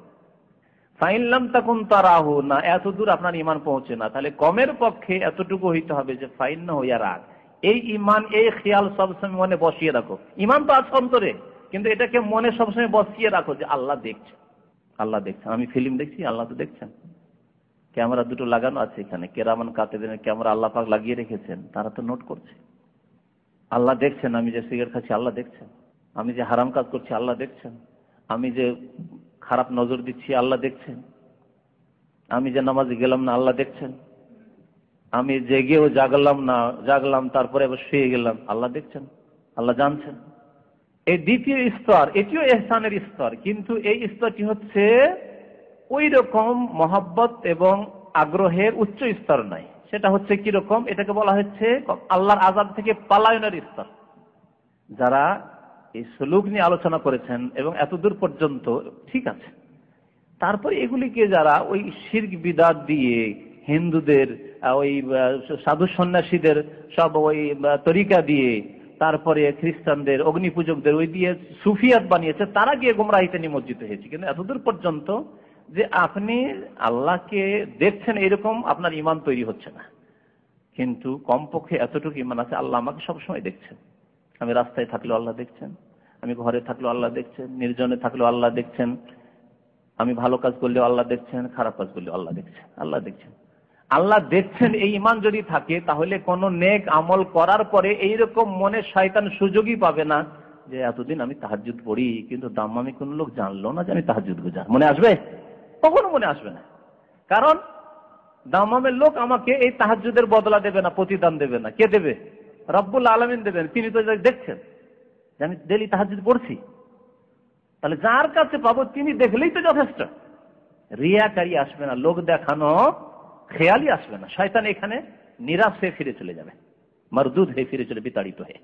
ফাইনলাম তাকুন তারাহু, না এত দূর আপনার ইমান পৌঁছে না, তাহলে কমের পক্ষে এতটুকু হইতে হবে যে ফাইন না হইয়া রাখ। এই ইমান, এই খেয়াল সবসময় মনে বসিয়ে রাখো। ইমান তো আছে অন্তরে, কিন্তু এটাকে মনে সবসময় বসিয়ে রাখো যে আল্লাহ দেখছে, আল্লাহ দেখছেন। আমি ফিল্ম দেখছি, আল্লাহ তো দেখছেন। ক্যামেরা দুটো লাগানো আছে এখানে, কেরামান কাতেদের ক্যামেরা আল্লাহ পাক লাগিয়ে রেখেছেন, তারা তো নোট করছে। আল্লাহ দেখছেন আমি যে সিগারেট খাচ্ছি, আল্লাহ দেখছেন। আমি যে হারাম কাজ করছি, আল্লাহ দেখছেন। আমি যে খারাপ নজর দিচ্ছি, আল্লাহ দেখছেন। আমি যে নামাজে গেলাম না, আল্লাহ দেখছেন। আমি জেগেও জাগলাম তারপরে আবার শুয়ে গেলাম, আল্লাহ দেখছেন, আল্লাহ জানছেন। এই দ্বিতীয় স্তর, এটিও ইহসানের স্তর, কিন্তু এই স্তরটি হচ্ছে ওই রকম মহব্বত এবং আগ্রহের উচ্চ স্তর নয়। সেটা হচ্ছে কিরকম, এটাকে বলা হচ্ছে আল্লাহর আযাব থেকে পালায়নের স্তর। যারা এই সুলুক নিয়ে আলোচনা করেছেন এবং এতদূর পর্যন্ত ঠিক আছে, তারপরে এগুলিকে যারা ওই শিরক বিদআত দিয়ে হিন্দুদের ওই সাধু সন্ন্যাসীদের সব ওই তরিকা দিয়ে, তারপরে খ্রিস্টানদের অগ্নি পূজকদের ওই দিয়ে সুফিয়াত বানিয়েছে, তারা গিয়ে গোমরাহিতে নিমজ্জিত হয়েছে। কিন্তু এতদূর পর্যন্ত যে আপনি আল্লাহকে দেখছেন এরকম আপনার ইমান তৈরি হচ্ছে না। কিন্তু কমপক্ষে এতটুকু ইমান আছে, আল্লাহ আমাকে সবসময় দেখছেন। আমি রাস্তায় থাকলেও আল্লাহ দেখছেন, আমি ঘরে থাকলেও আল্লাহ দেখছেন, নির্জনে থাকলেও আল্লাহ দেখছেন, আমি ভালো কাজ করলেও আল্লাহ দেখছেন, খারাপ কাজ করলেও আল্লাহ দেখছেন। আল্লাহ দেখছেন, আল্লাহ দেখছেন, এই ঈমান যদি থাকে তাহলে কোন নেক আমল করার পরে এইরকম মনে শয়তান সুযোগই পাবে না যে এতদিন আমি তাহাজ্জুদ পড়ি কিন্তু দাম্মামি কোন লোক জানলো না যে আমি তাহাজ্জুদ গুজার। মনে আসবে? কখনো মনে আসবে না। কারণ দাম্মামের লোক আমাকে এই তাহাজ্জুদের বদলা দেবে না, প্রতিদান দেবে না। কে দেবে? রব্বুল আলামিন দেবেন। তিনি তো দেখছেন যে আমি ডেইলি তাহাজ্জুদ পড়ছি। তাহলে যার কাছে পাবো তিনি দেখলেই তো যথেষ্ট। রিয়াকারী আসবে না, লোক দেখানো খেয়ালই আসবে না। শয়তান এখানে নিরাশ হয়ে ফিরে চলে যাবে, মারদুদ হয়ে ফিরে চলে, বিতাড়িত হয়ে।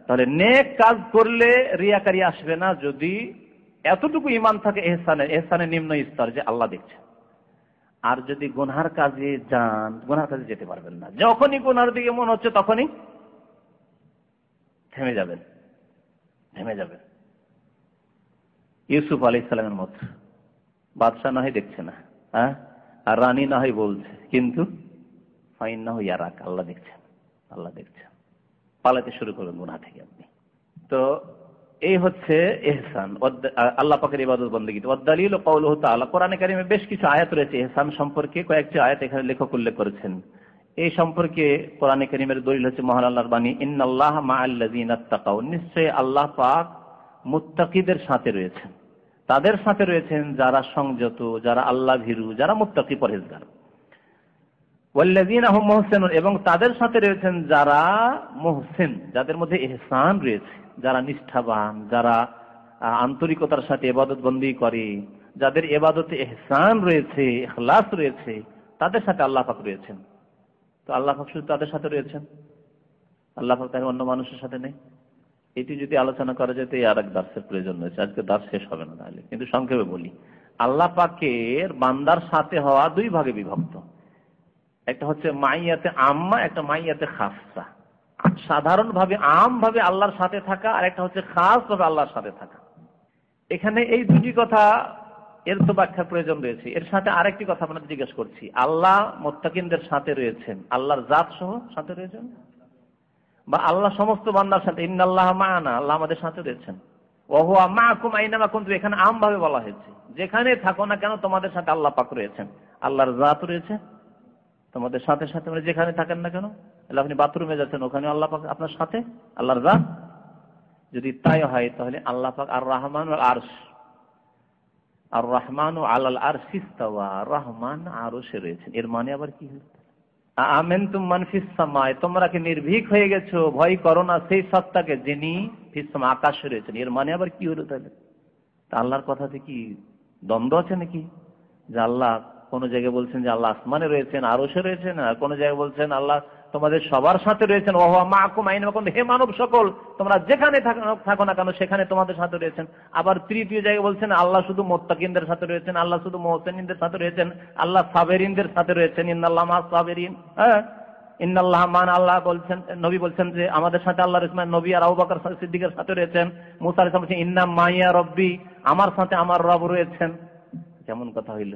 তাহলে নেক কাজ করলে রিয়াকারী আসবে না যদি এতটুকু ঈমান থাকে ইহসানের নিম্ন স্তর যে আল্লাহ দেখছে। আর যদি গুনহার কাজে যান, গুনহার কাজে যেতে পারবেন না। যখনই গুনহার দিকে মন হচ্ছে তখনই থেমে যাবেন। ইউসুফ আলাইহিস সালামের মত বাদশা না হয় দেখছে না, আর রানী না হয় বলছে, কিন্তু ফাইন্নাহু ইয়ারাক, আল্লাহ দেখছেন, পালাতে শুরু করবেন গুনাহ থেকে আপনি। তো এই হচ্ছে ইহসান, আল্লাহ পাকের ইবাদত বন্দেগী। ওয়াদ-দালিল কাউলুহু তাআলা, কোরআনে কারিমে বেশ কিছু আয়াত রয়েছে ইহসান সম্পর্কে, কয়েকটি আয়াত এখানে লেখক উল্লেখ করেছেন। এই সম্পর্কে কোরআনে কারিমের দলিল হচ্ছে মহান আল্লাহর বাণী, ইন্নাল্লাহা মা'আল্লাযীনা তাকাউ, নিশ্চয়ই আল্লাহ পাক মুত্তাকিদের সাথে রয়েছেন, তাদের সাথে রয়েছেন যারা সংযত, যারা আল্লাহ ভীরু, যারা মুত্তাকি পরহেজগার। ওয়াল্লাযীনা হুম মুহসিনুন, এবং তাদের সাথে রয়েছেন যারা মুহসিন, যাদের মধ্যে ইহসান রয়েছে, যারা নিষ্ঠাবান, যারা আন্তরিকতার সাথে ইবাদত বন্দেগী করে, যাদের ইবাদতে ইহসান রয়েছে, ইখলাস রয়েছে, তাদের সাথে আল্লাহ পাক রয়েছেন। তো আল্লাহ পাক শুধু তাদের সাথে রয়েছেন, আল্লাহ পাক তার অন্য মানুষের সাথে নেই। এটি যদি আলোচনা করা যেত আর এক দার্সের প্রয়োজন রয়েছে, আজকে দার্স শেষ হবে না তাহলে, কিন্তু সংক্ষেপে বলি। আল্লাহ পাকের বান্দার সাথে হওয়া দুই ভাগে বিভক্ত, একটা হচ্ছে মাইয়াতে আম্মা, একটা মাইয়াতে খাসা। সাধারণ ভাবে আম ভাবে আল্লাহর সাথে থাকা, আর একটা হচ্ছে খাস ভাবে আল্লাহর সাথে থাকা। এখানে এই দুটি কথা এর তো ব্যাখ্যার প্রয়োজন রয়েছে। এর সাথে আরেকটি কথা আপনাদের জিজ্ঞেস করছি, আল্লাহ মুত্তাকিনদের সাথে রয়েছেন, আল্লাহর জাত সহ সাথে রয়েছেন, বা আল্লাহ সমস্ত বান্দার সাথে, ইন্নাল্লাহা মা'ানা, আল্লাহ আমাদের সাথে রয়েছেন। ওয়া হুয়া মা'াকুম আইনামা কুনতুম, এখানে আম ভাবে বলা হয়েছে, যেখানে থাকো না কেন তোমাদের সাথে আল্লাহ পাক রয়েছেন। আল্লাহর জাত রয়েছে, তোমাদের সাথে সাথে, মানে যেখানে থাকেন না কেন, তাহলে আপনি বাথরুমে যাচ্ছেন, ওখানে আল্লাহ পাক আপনার সাথে, আল্লাহর জাত। যদি তাই হয় তাহলে আল্লাহ পাক আর রহমান আরশ, আর রহমান আলাল আরশি ইস্তাওয়া, রহমান আরশে রয়েছেন। এর মানে আবার কি হলো? আমেনতুম মান ফিস সামায়, তোমরা কি নির্ভীক হয়ে গেছো, ভয় করো না সেই সত্তাকে যিনি ফিস সামা, আকাশে রয়েছেন। এর মানে আবার কি হলো তাহলে? তা আল্লাহর কথাতে কি দ্বন্দ্ব আছে নাকি? যে আল্লাহ কোন জায়গায় বলছেন যে আল্লাহ আসমানে রয়েছেন, আরশে রয়েছেন, আর কোন জায়গায় বলছেন আল্লাহ তোমাদের সবার সাথে রয়েছেন, ওয়া হুয়া মাআকুম আইনামা কুনতুম, হে মানব সকল তোমরা যেখানে থাকো না কেন সেখানে তোমাদের সাথে রয়েছেন। আবার তৃতীয় জায়গায় বলছেন আল্লাহ শুধু মুত্তাকিনদের সাথে রয়েছেন, আল্লাহ শুধু মুহসিনদের সাথে রয়েছেন, আল্লাহ সাবেরিনদের সাথে রয়েছেন, ইন্নাল্লাহা মা'আস সাবিরিন। হ্যাঁ, ইন্নাল্লাহা মান, আল্লাহ বলছেন, নবী বলছেন যে আমাদের সাথে আল্লাহ রহমান, নবী আর আবু বকর সিদ্দিকের সাথে রয়েছেন। মুসা আলাইহিস সালাম বলছেন ইন্না মাইয়া রব্বি, আমার সাথে আমার রব রয়েছেন। কেমন কথা হইল?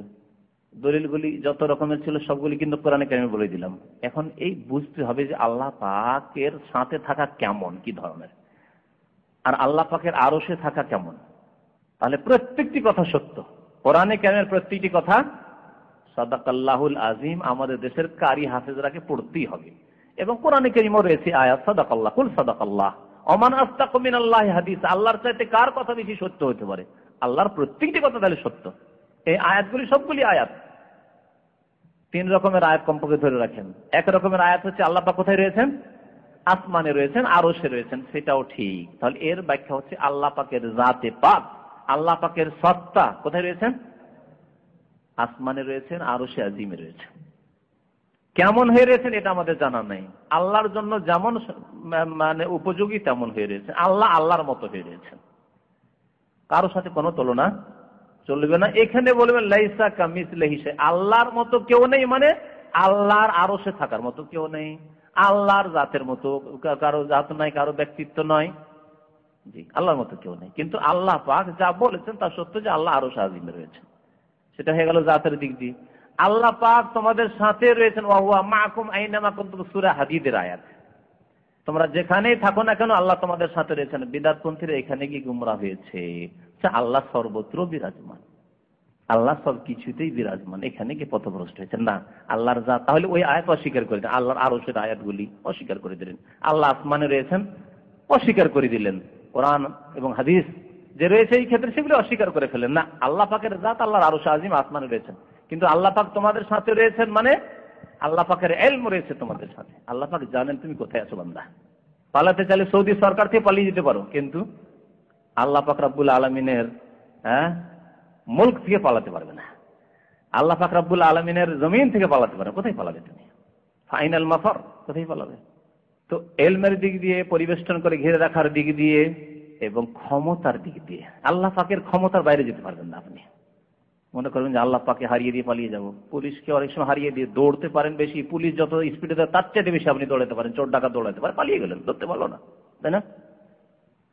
দলিলগুলি যত রকমের ছিল সবগুলি কিন্তু কোরআনে কারিমে বলে দিলাম। এখন এই বুঝতে হবে যে আল্লাহ পাকের সাথে থাকা কেমন, কি ধরনের, আর আল্লাহ পাকের আরশে থাকা কেমন। তাহলে প্রত্যেকটি কথা সত্য, কোরআনে কারিমের প্রত্যেকটি কথা সাদাকাল্লাহুল আজিম, আমাদের দেশের কারি হাফেজরাকে পড়তেই হবে। এবং কোরআনে কারিমেও রয়েছে আয়াত সাদাকাল্লাহ, কুল সাদাকাল্লাহ ওমান আসদাকু মিনাল্লাহি হাদিস, আল্লাহর চাইতে কার কথা বেশি সত্য হতে পারে? আল্লাহর প্রত্যেকটি কথা তাহলে সত্য। এই আয়াতগুলি সবগুলি আয়াত, তিন রকমের আয়াত কমপক্ষে ধরে রাখেন। এক রকমের আয়াত হচ্ছে আল্লাহ পাক কোথায় রয়েছেন? আসমানে রয়েছেন, আরশে রয়েছেন, সেটাও ঠিক। তাহলে এর ব্যাখ্যা হচ্ছে আল্লাহ পাকের জাতে পাক, আল্লাহ পাকের সত্তা কোথায় রয়েছেন? আসমানে রয়েছেন, আরশে আজিমে রয়েছেন। কেমন হয়ে রয়েছেন এটা আমাদের জানা নাই। আল্লাহর জন্য যেমন মানে উপযোগী তেমন হয়ে রয়েছে, আল্লাহ আল্লাহর মতো হয়ে রয়েছেন, কারোর সাথে কোনো তুলনা চলবে না। এখানে বলবেন লাইসা কামিসলিহি শাই, আল্লাহর মতো কেউ নেই, মানে আল্লাহর আরশে থাকার মতো কেউ নেই, আল্লাহর জাতের মতো কারো জাত নাই, কারো ব্যক্তিত্ব নয়, জি আল্লাহর মতো কেউ নেই। কিন্তু আল্লাহ পাক যা বলেছেন তা সত্য যে আল্লাহ আরশে আজিমে রয়েছেন, সেটা হয়ে গেল জাতের দিক দিয়ে। আল্লাহ পাক তোমাদের সাথে রয়েছেন, ওয়া হুয়া মাআকুম আইনামা কুনতুম, সূরা হাদীদের আয়াত। তোমরা যেখানেই থাকো না কেন আল্লাহ তোমাদের সাথে রয়েছেন। বিদআতপন্থীরা এখানে গিয়ে গুমরা হয়েছে, আল্লাহ সর্বত্র বিরাজমান, আল্লাহ সব কিছুতেই বিরাজমান, এখানে গিয়ে পথভ্রষ্ট হয়েছেন। না, আল্লাহর জাত, তাহলে ওই আয়াত অস্বীকার করে দিলেন, আল্লাহর আরশের আয়াতগুলি অস্বীকার করে দিলেন। আল্লাহ আসমানে রয়েছেন অস্বীকার করে দিলেন, কোরআন এবং হাদিস যে রয়েছে এই ক্ষেত্রে সেগুলি অস্বীকার করে ফেলেন। না, আল্লাহ পাকের জাত, আল্লাহর আরশে আজিম আসমানে রয়েছেন, কিন্তু আল্লাহ পাক তোমাদের সাথে রয়েছেন মানে আল্লাহ পাকের ইলম রয়েছে তোমাদের সাথে। আল্লাহ পাক জানেন তুমি কোথায় আছো বান্দা। পালাতে চাইলে সৌদি সরকার থেকে পালিয়ে যেতে পারো, কিন্তু আল্লাহ পাক রব্বুল আলামিনের মুলক থেকে পালাতে পারবে না। আল্লাহ পাক রব্বুল আলামিনের জমিন থেকে পালাতে পারবে, কোথায় পালাবে তুমি? ফাইনাল মাফার, কোথায় পালাবে? তো ইলমের দিক দিয়ে, পরিবেষ্টন করে ঘিরে রাখার দিক দিয়ে এবং ক্ষমতার দিক দিয়ে আল্লাহ পাকের ক্ষমতার বাইরে যেতে পারবেন না আপনি। মনে করবেন যে আল্লাহ পাকে হারিয়ে দিয়ে পালিয়ে যাব। পুলিশকে অনেক সময় হারিয়ে দিয়ে দৌড়তে পারেন বেশি, পুলিশ যত স্পিডে দেয় তার চাইতে বেশি আপনি দৌড়াতে পারেন, চোর ডাকাত দৌড়াতে পারে, পালিয়ে গেলেন, ধরতে পারলো না, তাই না?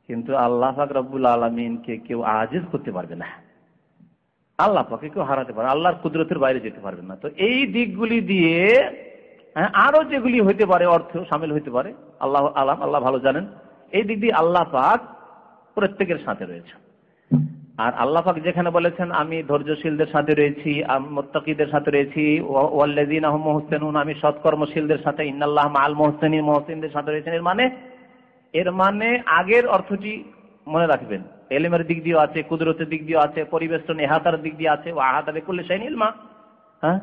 কিন্তু আল্লাহ পাক রব্বুল আলামিনকে কেউ আজিজ করতে পারবে না, আল্লাহ পাকে কেউ হারাতে পারে, আল্লাহর কুদরতের বাইরে যেতে পারবে না। তো এই দিকগুলি দিয়ে আরো যেগুলি হইতে পারে, অর্থ শামিল হইতে পারে, আল্লাহ আলাম, আল্লাহ ভালো জানেন। এই দিক দিয়ে আল্লাহ পাক প্রত্যেকের সাথে রয়েছে। আর আল্লাহ পাক যেখানে বলেছেন আমি ধৈর্যশীলদের সাথে রয়েছি, মুত্তাকিদের সাথে রয়েছি, ওয়াল্লাযীনা হুম মুহসিনুন, আমি সৎকর্মশীলদের সাথে, ইন্নাল্লাহা মাআল মুহসিনিন, মুহসিনদের সাথে রয়েছেন। এর মানে আগের অর্থটি মনে রাখবেন, ইলমের দিক দিয়ে আছে, কুদরতের দিক দিয়ে আছে, পরিবেষ্টন ইহাতার দিক দিয়ে আছে, ওয়া আহাতা বিকুল্লি শাইইন ইলমা। হ্যাঁ,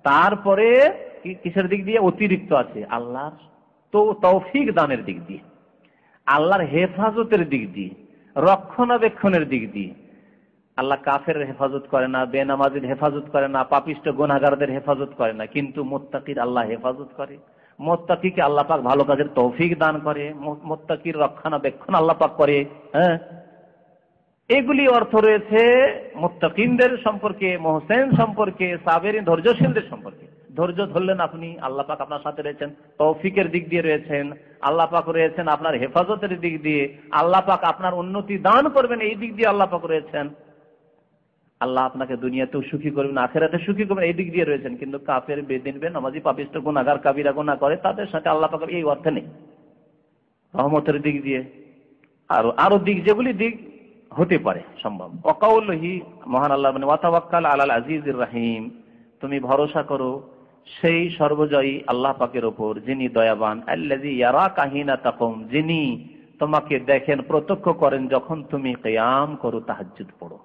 তারপরে কিসের দিক দিয়ে? অতিরিক্ত আছে আল্লাহর তো তৌফিক দানের দিক দিয়ে, আল্লাহর হেফাজতের দিক দিয়ে, রক্ষণাবেক্ষণের দিক দিয়ে। আল্লাহ কাফের হেফাজত করে না, বেনামাজির হেফাজত করে না, পাপিষ্ট গুনাহগারদের হেফাজত করে না, কিন্তু মুত্তাকির আল্লাহ হেফাজত করে। মুত্তাকিকে আল্লাহ পাক ভালো কাজের তৌফিক দান করে, মুত্তাকির রক্ষণাবেক্ষণ আল্লাহ পাক করে। হ্যাঁ, এগুলি অর্থ রয়েছে মুত্তাকিনদের সম্পর্কে, মুহসিন সম্পর্কে, সাবেরিন ধৈর্যশীলদের সম্পর্কে। ধৈর্য ধরলেন আপনি, আল্লাহ পাক আপনার সাথে রয়েছেন, তৌফিকের দিক দিয়ে রয়েছেন, আল্লাহ পাক রয়েছেন আপনার হেফাজতের দিক দিয়ে, আল্লাহ পাক আপনার উন্নতি দান করবেন এই দিক দিয়ে আল্লাহ পাক রয়েছেন, আল্লাহ আপনাকে দুনিয়াতেও সুখী করবেন, আখিরাতে সুখী করবেন, এই দিক দিয়ে রয়েছেন। কিন্তু কাফের, বেদিন, বেনামাজি, পাপিষ্ট, গুনাহগার, কাবিরা গুনাহ করে তাদের সাথে আল্লাহ পাক এই অর্থে নেই। রহমতের দিক দিয়ে আরো দিক, যেগুলি দিক হতে পারে সম্ভব। ওয়াকাউলহি, মহান আল্লাহ মানে ওয়াতাওয়াক্কাল আলাল আজিজির রহিম, তুমি ভরসা করো সেই সর্বজয়ী আল্লাহ পাকের ওপর যিনি দয়াবান, আল্লাযী ইয়ারাকা হিনা তাকুম, যিনি তোমাকে দেখেন, প্রত্যক্ষ করেন যখন তুমি কিয়াম করো, তাহাজ্জুদ পড়ো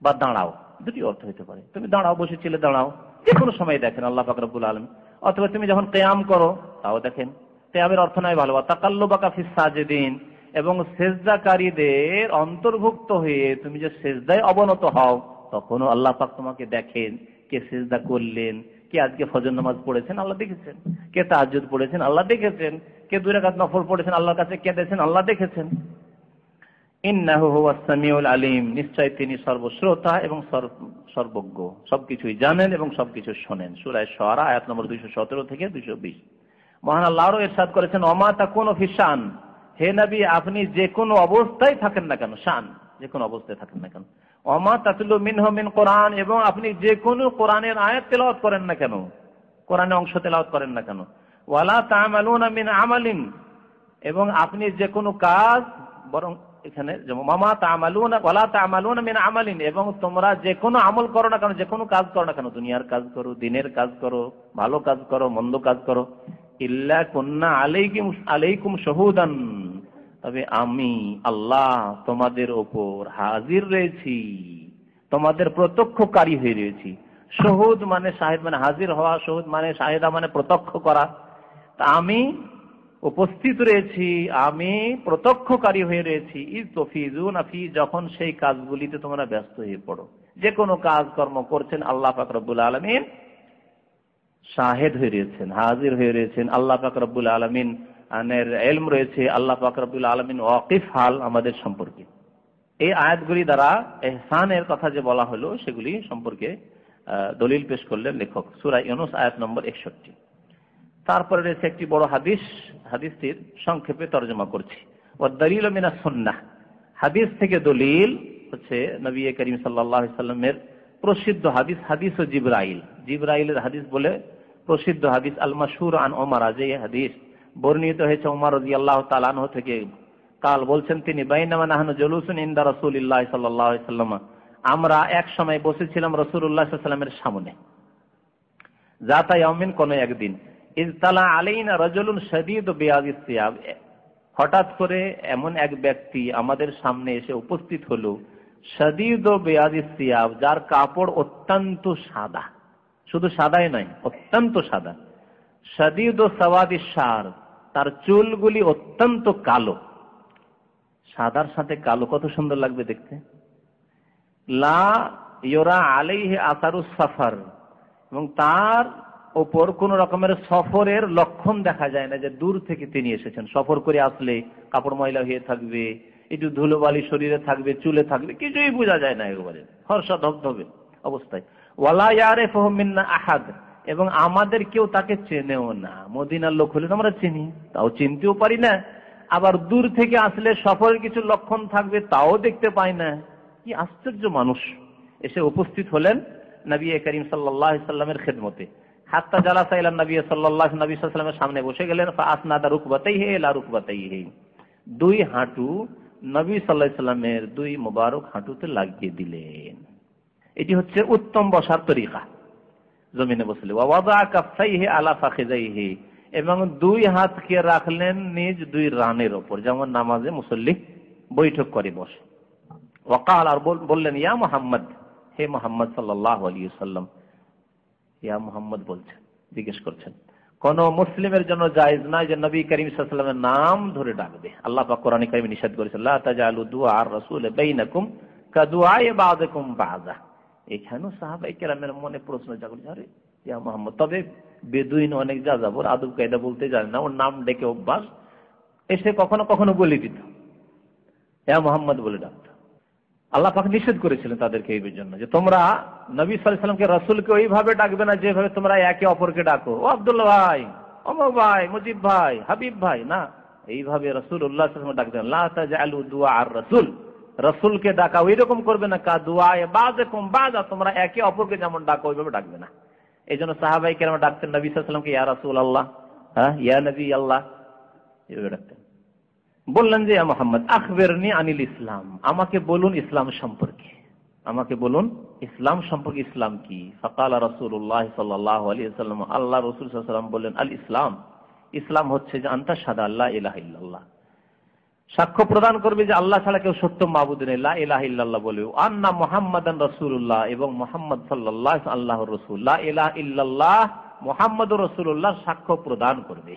বা দাঁড়াও। দুটি অর্থ হতে পারে, তুমি দাঁড়াও, বসেছিলে দাঁড়াও, যে কোনো সময় দেখেন আল্লাহ পাক রব্বুল আলামিন, অথবা তুমি যখন কিয়াম করো তাও দেখেন। কিয়ামের অর্থ নয় ভালো, তাকাল্লুবাকা ফিস সাজিদিন, এবং সেজদাকারীদের অন্তর্ভুক্ত হয়ে তুমি যে সেজদায় অবনত হও তখনও আল্লাহ পাক তোমাকে দেখেন। কে সেজদা করলেন, কে আজকে ফজর নামাজ পড়েছেন আল্লাহ দেখেছেন, কে তাহাজ্জুদ পড়েছেন আল্লাহ দেখেছেন, কে 2 রাকাত নফল পড়েছেন আল্লাহর কাছে কেঁদেছেন আল্লাহ দেখেছেন। ইন্নাহু হুয়াস সামিউল আলিম, নিশ্চয় তিনি সর্বশ্রোতা এবং সর্বজ্ঞ, সবকিছুই জানেন এবং সবকিছু শোনেন। সূরা শুআরা আয়াত নম্বর 217 থেকে 220। মহান আল্লাহ আরো ইরশাদ করেছেন, ওমা তাকুনু ফি শান, হে নবী আপনি যে কোনো অবস্থায় থাকেন না কেন, শান যে কোনো অবস্থায় থাকেন না কেন, ওমা তাতলু মিনহু মিন কোরআন, এবং আপনি যে কোনো কোরআনের আয়াত তেলাওয়াত করেন না কেন, কোরআনের অংশ তেলাওয়াত করেন না কেন, ওয়ালা তা'মালুনা মিন আমালিন, এবং আপনি যে কোনো কাজ, বরং এখানে মামা তা'মালুনা ওয়ালা তা'মালুনা মিন আমালিন, এবং তোমরা যে কোনো আমল করো না কেন, যে কোনো কাজ করো না কেন, দুনিয়ার কাজ করো, দিনের কাজ করো, ভালো কাজ করো, মন্দ কাজ করো, ইল্লা কুন্না আলাইকুম শুহুদান, তবে আমি আল্লাহ তোমাদের ওপর হাজির রয়েছি, তোমাদের প্রত্যক্ষকারী হয়ে রয়েছি। শহুদ মানে শাহিদ, মানে হাজির হওয়া, শহুদ মানে শাহিদা মানে প্রত্যক্ষ করা। তা আমি উপস্থিত রয়েছি, আমি প্রত্যক্ষকারী হয়ে রয়েছি। ইজ তুফিজুনা ফি, যখন সেই কাজগুলিতে তোমরা ব্যস্ত হয়ে পড়ো, যে কোনো কাজ কর্ম করছেন আল্লাহ পাক রব্বুল আলামিন শাহেদ হয়ে রয়েছেন, হাজির হয়ে রয়েছেন। আল্লাহ পাক রব্বুল আলামিন আনের ইলম রয়েছে, আল্লাহ পাক রব্বুল আলামিন ওয়াকিফ হাল আমাদের সম্পর্কে। এই আয়াতগুলি দ্বারা ইহসানের কথা যে বলা হলো সেগুলি সম্পর্কে দলিল পেশ করলেন লেখক সূরা ইউনূস আয়াত নম্বর 61। তারপরে রয়েছে একটি বড় হাদিস, হাদিসটির সংক্ষেপে তরজমা করছি। ওয়া দালিলু মিনাস সুন্নাহ, হাদিস থেকে দলিল হচ্ছে নবী করিম সাল্লাল্লাহু আলাইহি সাল্লামের প্রসিদ্ধ হাদিস, হাদিস ও জিবরাইল, জিবরাইলের হাদিস বলে প্রসিদ্ধ হাদিস, আল মাশহুর আন ওমর, যে হাদিস বর্ণিত হয়েছে ওমর রাদিয়াল্লাহু তাআলা আনহু থেকে। কাল বলছেন তিনি, বাইনামা নাহনু জুলুসুন ইনদা রাসূলিল্লাহ সাল্লাল্লাহু আলাইহি সাল্লাম, আমরা এক সময় বসেছিলাম রাসূলুল্লাহ সাল্লাল্লাহু আলাইহি সাল্লামের সামনে, যাতা ইয়াউমিন, কোন একদিন, ইজ তালা আলাইনা রাজুলুন শাদীদু বিয়াদিস সিয়াব, হঠাৎ করে এমন এক ব্যক্তি আমাদের সামনে এসে উপস্থিত হলো, শাদীদু বিয়াদিস সিয়াব, যার কাপড় অত্যন্ত সাদা, শুধু সাদাই নয় অত্যন্ত সাদা, শাদীদু সাওয়াদিস শার, তার চুলগুলি অত্যন্ত কালো। সাদার সাথে কালো কত সুন্দর লাগবে দেখতে। লা ইউরা আলাইহি আসারুস সাফার, এবং তার ওপর কোন রকমের সফরের লক্ষণ দেখা যায় না, যে দূর থেকে তিনি এসেছেন। সফর করে আসলে কাপড় ময়লা হয়ে থাকবে, একটু ধুলোবালি শরীরে থাকবে, চুলে থাকবে, কিছুই বোঝা যায় না, একেবারে ফর্সা ধবধবে অবস্থায়। ওয়ালা ইয়ারিফুহু মিন্না আহাদ, এবং আমাদের কেউ তাকে চেনেও না। মদিনার লোক হলে আমরা চিনি, তাও চিনতেও পারি না, আবার দূর থেকে আসলে সফরের কিছু লক্ষণ থাকবে তাও দেখতে পাই না। কি আশ্চর্য মানুষ! এসে উপস্থিত হলেন নবী করিম সাল্লাল্লাহু আলাইহি সাল্লামের খেদমতে। হাত্তা জালাসা ইলা নবী সাল্লাল্লাহু আলাইহি ওয়াসাল্লামের সামনে বসে গেলেন। ফাসনাদা রুকবাতাইহি ইলা রুকবাতাইহি, দুই হাঁটু নবী সাল্লাল্লাহু আলাইহি সাল্লামের দুই মোবারক হাঁটুতে লাগিয়ে দিলেন। এটি হচ্ছে উত্তম বসার তরিকা জমিনে বসলে। ওয়া ওয়াদা কাফাইহি আলা ফাখিযাইহি, এবং দুই হাতকে রাখলেন নিজ দুই রানের ওপর, যেমন নামাজে মুসল্লি বৈঠক করে বসে। ওয়াকাল, আর বললেন, ইয়া মুহাম্মদ, হে মুহাম্মদ সাল্লাল্লাহু আলাইহি ওয়াসাল্লাম। ইয়া মুহাম্মদ বলছেন, জিজ্ঞেস করছেন। কোন মুসলিমের জন্য জায়েজ নয় যে নবী করিম সাল্লাল্লাহু আলাইহি ওয়াসাল্লামের নাম ধরে ডাকবে। আল্লাহ পাক কোরআনে কারিমে নিষেধ করেছেন, লা তাজালু দুআর রাসূল বাইনাকুম কাদুআই বাযকুম বাযা। এখানেও সাহাবায়ে কেরামের মনে প্রশ্ন জাগছে, আরে ইয়া মুহাম্মদ, তবে বেদুইন অনেক যাযাবর আদব কায়দা বলতে জানে না, ওর নাম ডেকে অভ্যাস, এসে কখনো কখনো বলে দিত, ইয়া মুহাম্মদ বলে ডাকত। আল্লাহ পাক নিষেধ করেছিলেন তাদেরকে এই জন্য, যে তোমরা নবী সাল্লাল্লাহু আলাইহি ওয়াসাল্লামকে রাসূলকে ওইভাবে ডাকবে না যেভাবে তোমরা একে অপরকে ডাকো, ও আব্দুল্লাহ ভাই, অমুক ভাই, মুজিব ভাই, হাবিব ভাই, না, এইভাবে রাসূলুল্লাহ সাল্লাল্লাহু আলাইহি ওয়াসাল্লাম ডাকবেন। লা তাজআলু দুআর রাসূল, রাসূলকে ডাকা ওই রকম করবে না, কা দুআয়ে বাযকুম বাযা, তোমরা একে অপরকে যেমন ডাকো ওইভাবে ডাকবে না। এইজন্য সাহাবায়ে কেরাম ডাকতেন নবী সাল্লাল্লাহু আলাইহি ওয়াসাল্লামকে ইয়া রাসূলুল্লাহ, হ্যাঁ, ইয়া নবী আল্লাহ, এইভাবে ডাকতেন। বললেন যে ইয়া মুহাম্মদ আখবিরনি আনিল ইসলাম, আমাকে বলুন ইসলাম সম্পর্কে। আমাকে বলুন ইসলাম সম্পর্কে ইসলাম কি? ফাকালা রাসূলুল্লাহ সাল্লাল্লাহু আলাইহি ওয়াসাল্লাম, আল্লাহ রাসূল সাল্লাল্লাহু আলাইহি ওয়াসাল্লাম বললেন, আল ইসলাম, ইসলাম হচ্ছে যে আনতা শাহাদা আল্লা ইলাহা ইল্লাল্লাহ, সাক্ষ্য প্রদান করবে যে আল্লাহ ছাড়া কেউ সত্য মাবুদ নেই, লা ইলাহা ইল্লাল্লাহ বলবে, আন্না মুহাম্মাদান রাসূলুল্লাহ, এবং মুহাম্মদ সাল্লাল্লাহু আল্লাহর রাসূল, লা ইলাহা ইল্লাল্লাহ মুহাম্মাদুর রাসূলুল্লাহ সাক্ষ্য প্রদান করবে।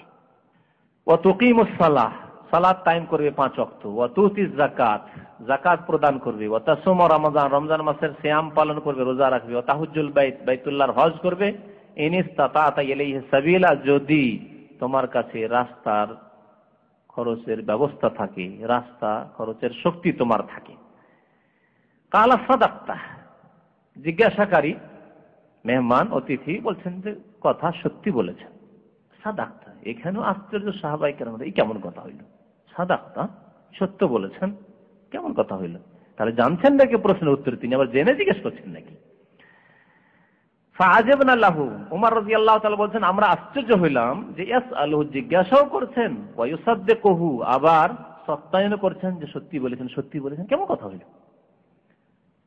ওয়া তুকিমুস সালাহ, সালাত কায়েম করবে 5 ওয়াক্ত, ওয়া তুতিজ যাকাত, যাকাত প্রদান করবে, ওয়া তাসুমু রমাদান, রমজান মাসের সিয়াম পালন করবে, রোজা রাখবে, ওয়া তাহুজ্জুল বাইত, বাইতুল্লাহর হজ করবে, ইনিস্তাতা ইলাইহি সাবিলা, যদি তোমার কাছে রাস্তার খরচের ব্যবস্থা থাকে, রাস্তা খরচের শক্তি তোমার থাকে। কালা সাদাক্তা, জিজ্ঞাসাকারী মেহমান অতিথি বলছেন যে কথা সত্যি বলেছেন। সাদাক্তা, এখানেও আশ্চর্য সাহাবায়ে কেরাম, এই কেমন কথা হইল? সাদাক্তা, সত্য বলেছেন, কেমন কথা হইল? তাহলে জানছেন নাকি প্রশ্নের উত্তর, তিনি আবার জেনে জিজ্ঞেস করছেন নাকি? ফাআজাবনা লাহু, ওমর রাদিয়াল্লাহু তাআলা বলছেন আমরা আশ্চর্য হইলাম যে ইয়াসআলুহু, জিজ্ঞাসাও করছেন, ওয়া ইউসাদ্দিকুহু, আবার সত্যায়ন করছেন যে সত্যি বলেছেন, সত্যি বলেছেন, কেমন কথা হইল?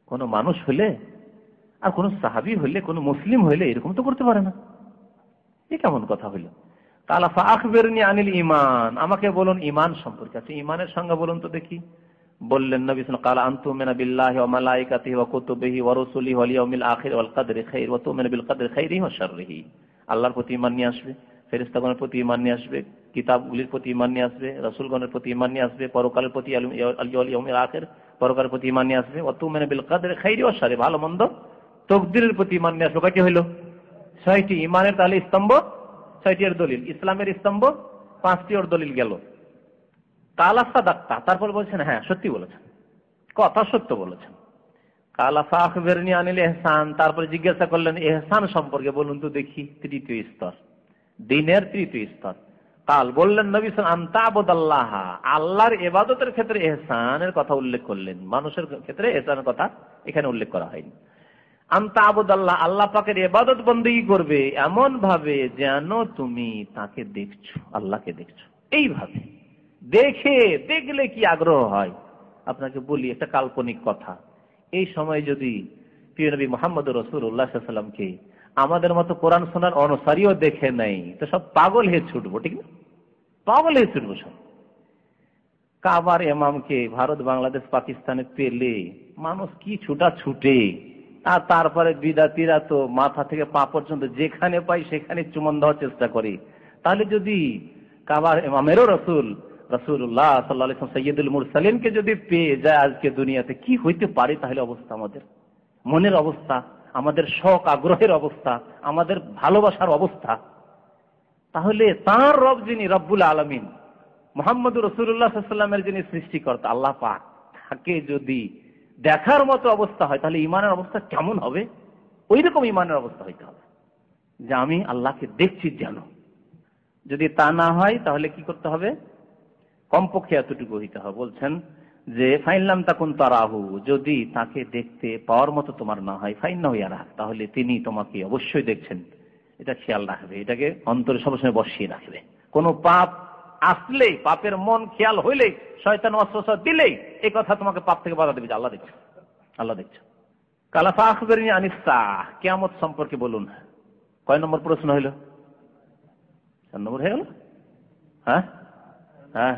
কোন মানুষ হলে আর কোন সাহাবী হলে, কোন মুসলিম হইলে এরকম তো করতে পারে না, এ কেমন কথা হইল? কালা ফাআখবিরনি আনিল ঈমান, আমাকে বলুন ঈমান সম্পর্কে। আচ্ছা, ঈমানের সংজ্ঞা বলুন তো দেখি। বললেন নবী সাল্লাল্লাহু আলাইহি ওয়াসাল্লাম, কালা আনতুমিনা বিল্লাহি ওয়া মালাইকাতিহি ওয়া কুতুবিহি ওয়া রুসুলিহি ওয়াল ইয়াউমিল আখির ওয়াল কদরি খাইর ওয়া তুমিনা বিল কদরি খাইরিহি ওয়া শাররিহি। আল্লাহর প্রতি ঈমান নিয়ে আসবে, ফেরেশতাগণের প্রতি ঈমান নিয়ে আসবে, কিতাবগুলির প্রতি ঈমান নিয়ে আসবে, রাসূলগণের প্রতি ঈমান নিয়ে আসবে, পরকালের প্রতি আল ইয়াউমিল আখির, পরকালের প্রতি ঈমান নিয়ে আসবে, ওয়া তুমিনা বিল কদরি খাইরিহি ওয়া শাররিহি, ভালো মন্দ তাকদীরের প্রতি ঈমান নিয়ে আসবে। কয়টি হলো? 6টি। ঈমানের তাহলে স্তম্ভ 6টি এর দলিল, ইসলামের স্তম্ভ 5টি এর দলিল গেল। কালা সাদাক্তা, তারপর বলছেন হ্যাঁ সত্যি বলেছেন, কথা সত্য বলেছেন। কালা ফাখবিরনি আনিল ইহসান, তারপর জিজ্ঞাসা করলেন ইহসান সম্পর্কে বলুন তো দেখি, তৃতীয় স্তর, দ্বীনের তৃতীয় স্তর। কাল, বললেন নবী সাল্লাল্লাহু আলাইহি ওয়াসাল্লাম, আনতা আবুদাল্লাহ, আল্লাহর ইবাদতের ক্ষেত্রে ইহসানের কথা উল্লেখ করলেন, মানুষের ক্ষেত্রে ইহসানের কথা এখানে উল্লেখ করা হয়নি। আনতা আবুদাল্লাহ, আল্লাহ পাকের ইবাদত বন্দেগী করবে এমন ভাবে যেন তুমি তাকে দেখছো, আল্লাহকে দেখছো। এইভাবে দেখলে কি আগ্রহ হয়। আপনাকে বলি একটা কাল্পনিক কথা, এই সময় যদি প্রিয় নবী মুহাম্মদুর রাসূলুল্লাহ সাল্লাল্লাহু আলাইহি ওয়াসাল্লামকে আমাদের মতো কোরআন শোনার অনুসারীও দেখে নাই, তো সব পাগল হয়ে ছুটবো, ঠিক না? পাগল হয়ে ছুটবো সব। কাবার ইমামকে ভারত, বাংলাদেশ, পাকিস্তানে পেলে মানুষ কি ছুটা ছুটে, আর তারপরে বিদাতিরা তো মাথা থেকে পা পর্যন্ত যেখানে পাই সেখানে চুমন দেওয়ার চেষ্টা করে। তাহলে যদি কাবার ইমামেরও রাসূলুল্লাহ সাল্লাল্লাহু আলাইহি ওয়াসাল্লাম সাইয়্যিদুল মুরসালিনকে যদি পেয়ে যায় আজকে দুনিয়াতে, কি হইতে পারে তাহলে অবস্থা, আমাদের মনের অবস্থা, আমাদের শখ আগ্রহের অবস্থা, আমাদের ভালোবাসার অবস্থা। তাহলে তার রব যিনি রব্বুল আলামিন, মুহাম্মদুর রাসূলুল্লাহ সাল্লাল্লাহু আলাইহি ওয়াসাল্লামের যিনি সৃষ্টিকর্তা আল্লাহ পাক, তাকে যদি দেখার মতো অবস্থা হয় তাহলে ঈমানের অবস্থা কেমন হবে? ওই রকম ঈমানের অবস্থা হইতে হবে যে আমি আল্লাহকে দেখছি যেন। যদি তা না হয় তাহলে কি করতে হবে? কমপক্ষে এতটুকু হইতে হবে। বলছেন যে ফাইনলাম তাকুন তারাহু, যদি তাকে দেখতে পাওয়ার মতো তোমার না হয়, ফাইন্নাহু ইয়ারাক, তাহলে তিনি তোমাকে অবশ্যই দেখছেন। এটা খেয়াল রাখবে, এটাকে অন্তরে সবসময় বসিয়ে রাখবে। কোন পাপ আসলে, পাপের মন খেয়াল হইলে, শয়তান ওয়াসওয়াসা দিলেই এই কথা তোমাকে পাপ থেকে বাধা দেবে যে আল্লাহ দেখছে, আল্লাহ দেখছে। কালা ফাখবিরনি আনিস সাআহ, কিয়ামত সম্পর্কে বলুন। কয় নম্বর প্রশ্ন হইল? 4 নম্বর হয়ে গেল। হ্যাঁ হ্যাঁ,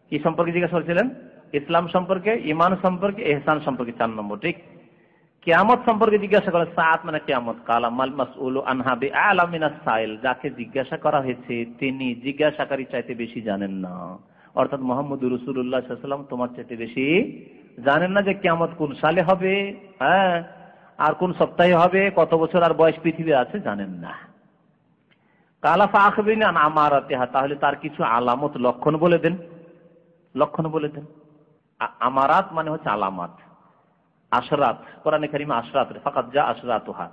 কি সম্পর্কে জিজ্ঞাসা করছিলেন? ইসলাম সম্পর্কে, ঈমান সম্পর্কে, ইহসান সম্পর্কে 4 নম্বর, ঠিক। কিয়ামত সম্পর্কে জিজ্ঞাসা করা, সাআত মানে কিয়ামত। কালা মাল মাসউলু আনহা বিআলাম মিনাস সাইল, যাকে জিজ্ঞাসা করা হয়েছে তিনি জিজ্ঞাসাকারী চাইতে বেশি জানেন না। অর্থাৎ মুহাম্মদুর রাসূলুল্লাহ সাল্লাল্লাহু আলাইহি ওয়াসাল্লাম তোমার চাইতে বেশি জানেন না যে কিয়ামত কোন সালে হবে, হ্যাঁ, আর কোন সপ্তাহে হবে, কত বছর আর বয়স পৃথিবী আছে জানেন না। কালা ফাখবিরনি আন আমারাতিহা, তাহলে তার কিছু আলামত, লক্ষণ বলে দেন, লক্ষণ বলে দেন। আমারাত মানে হচ্ছে আলামাত, আশরাত, কোরআনে কারিমে আশরাত, ফাকাত যা আশরাতুহা।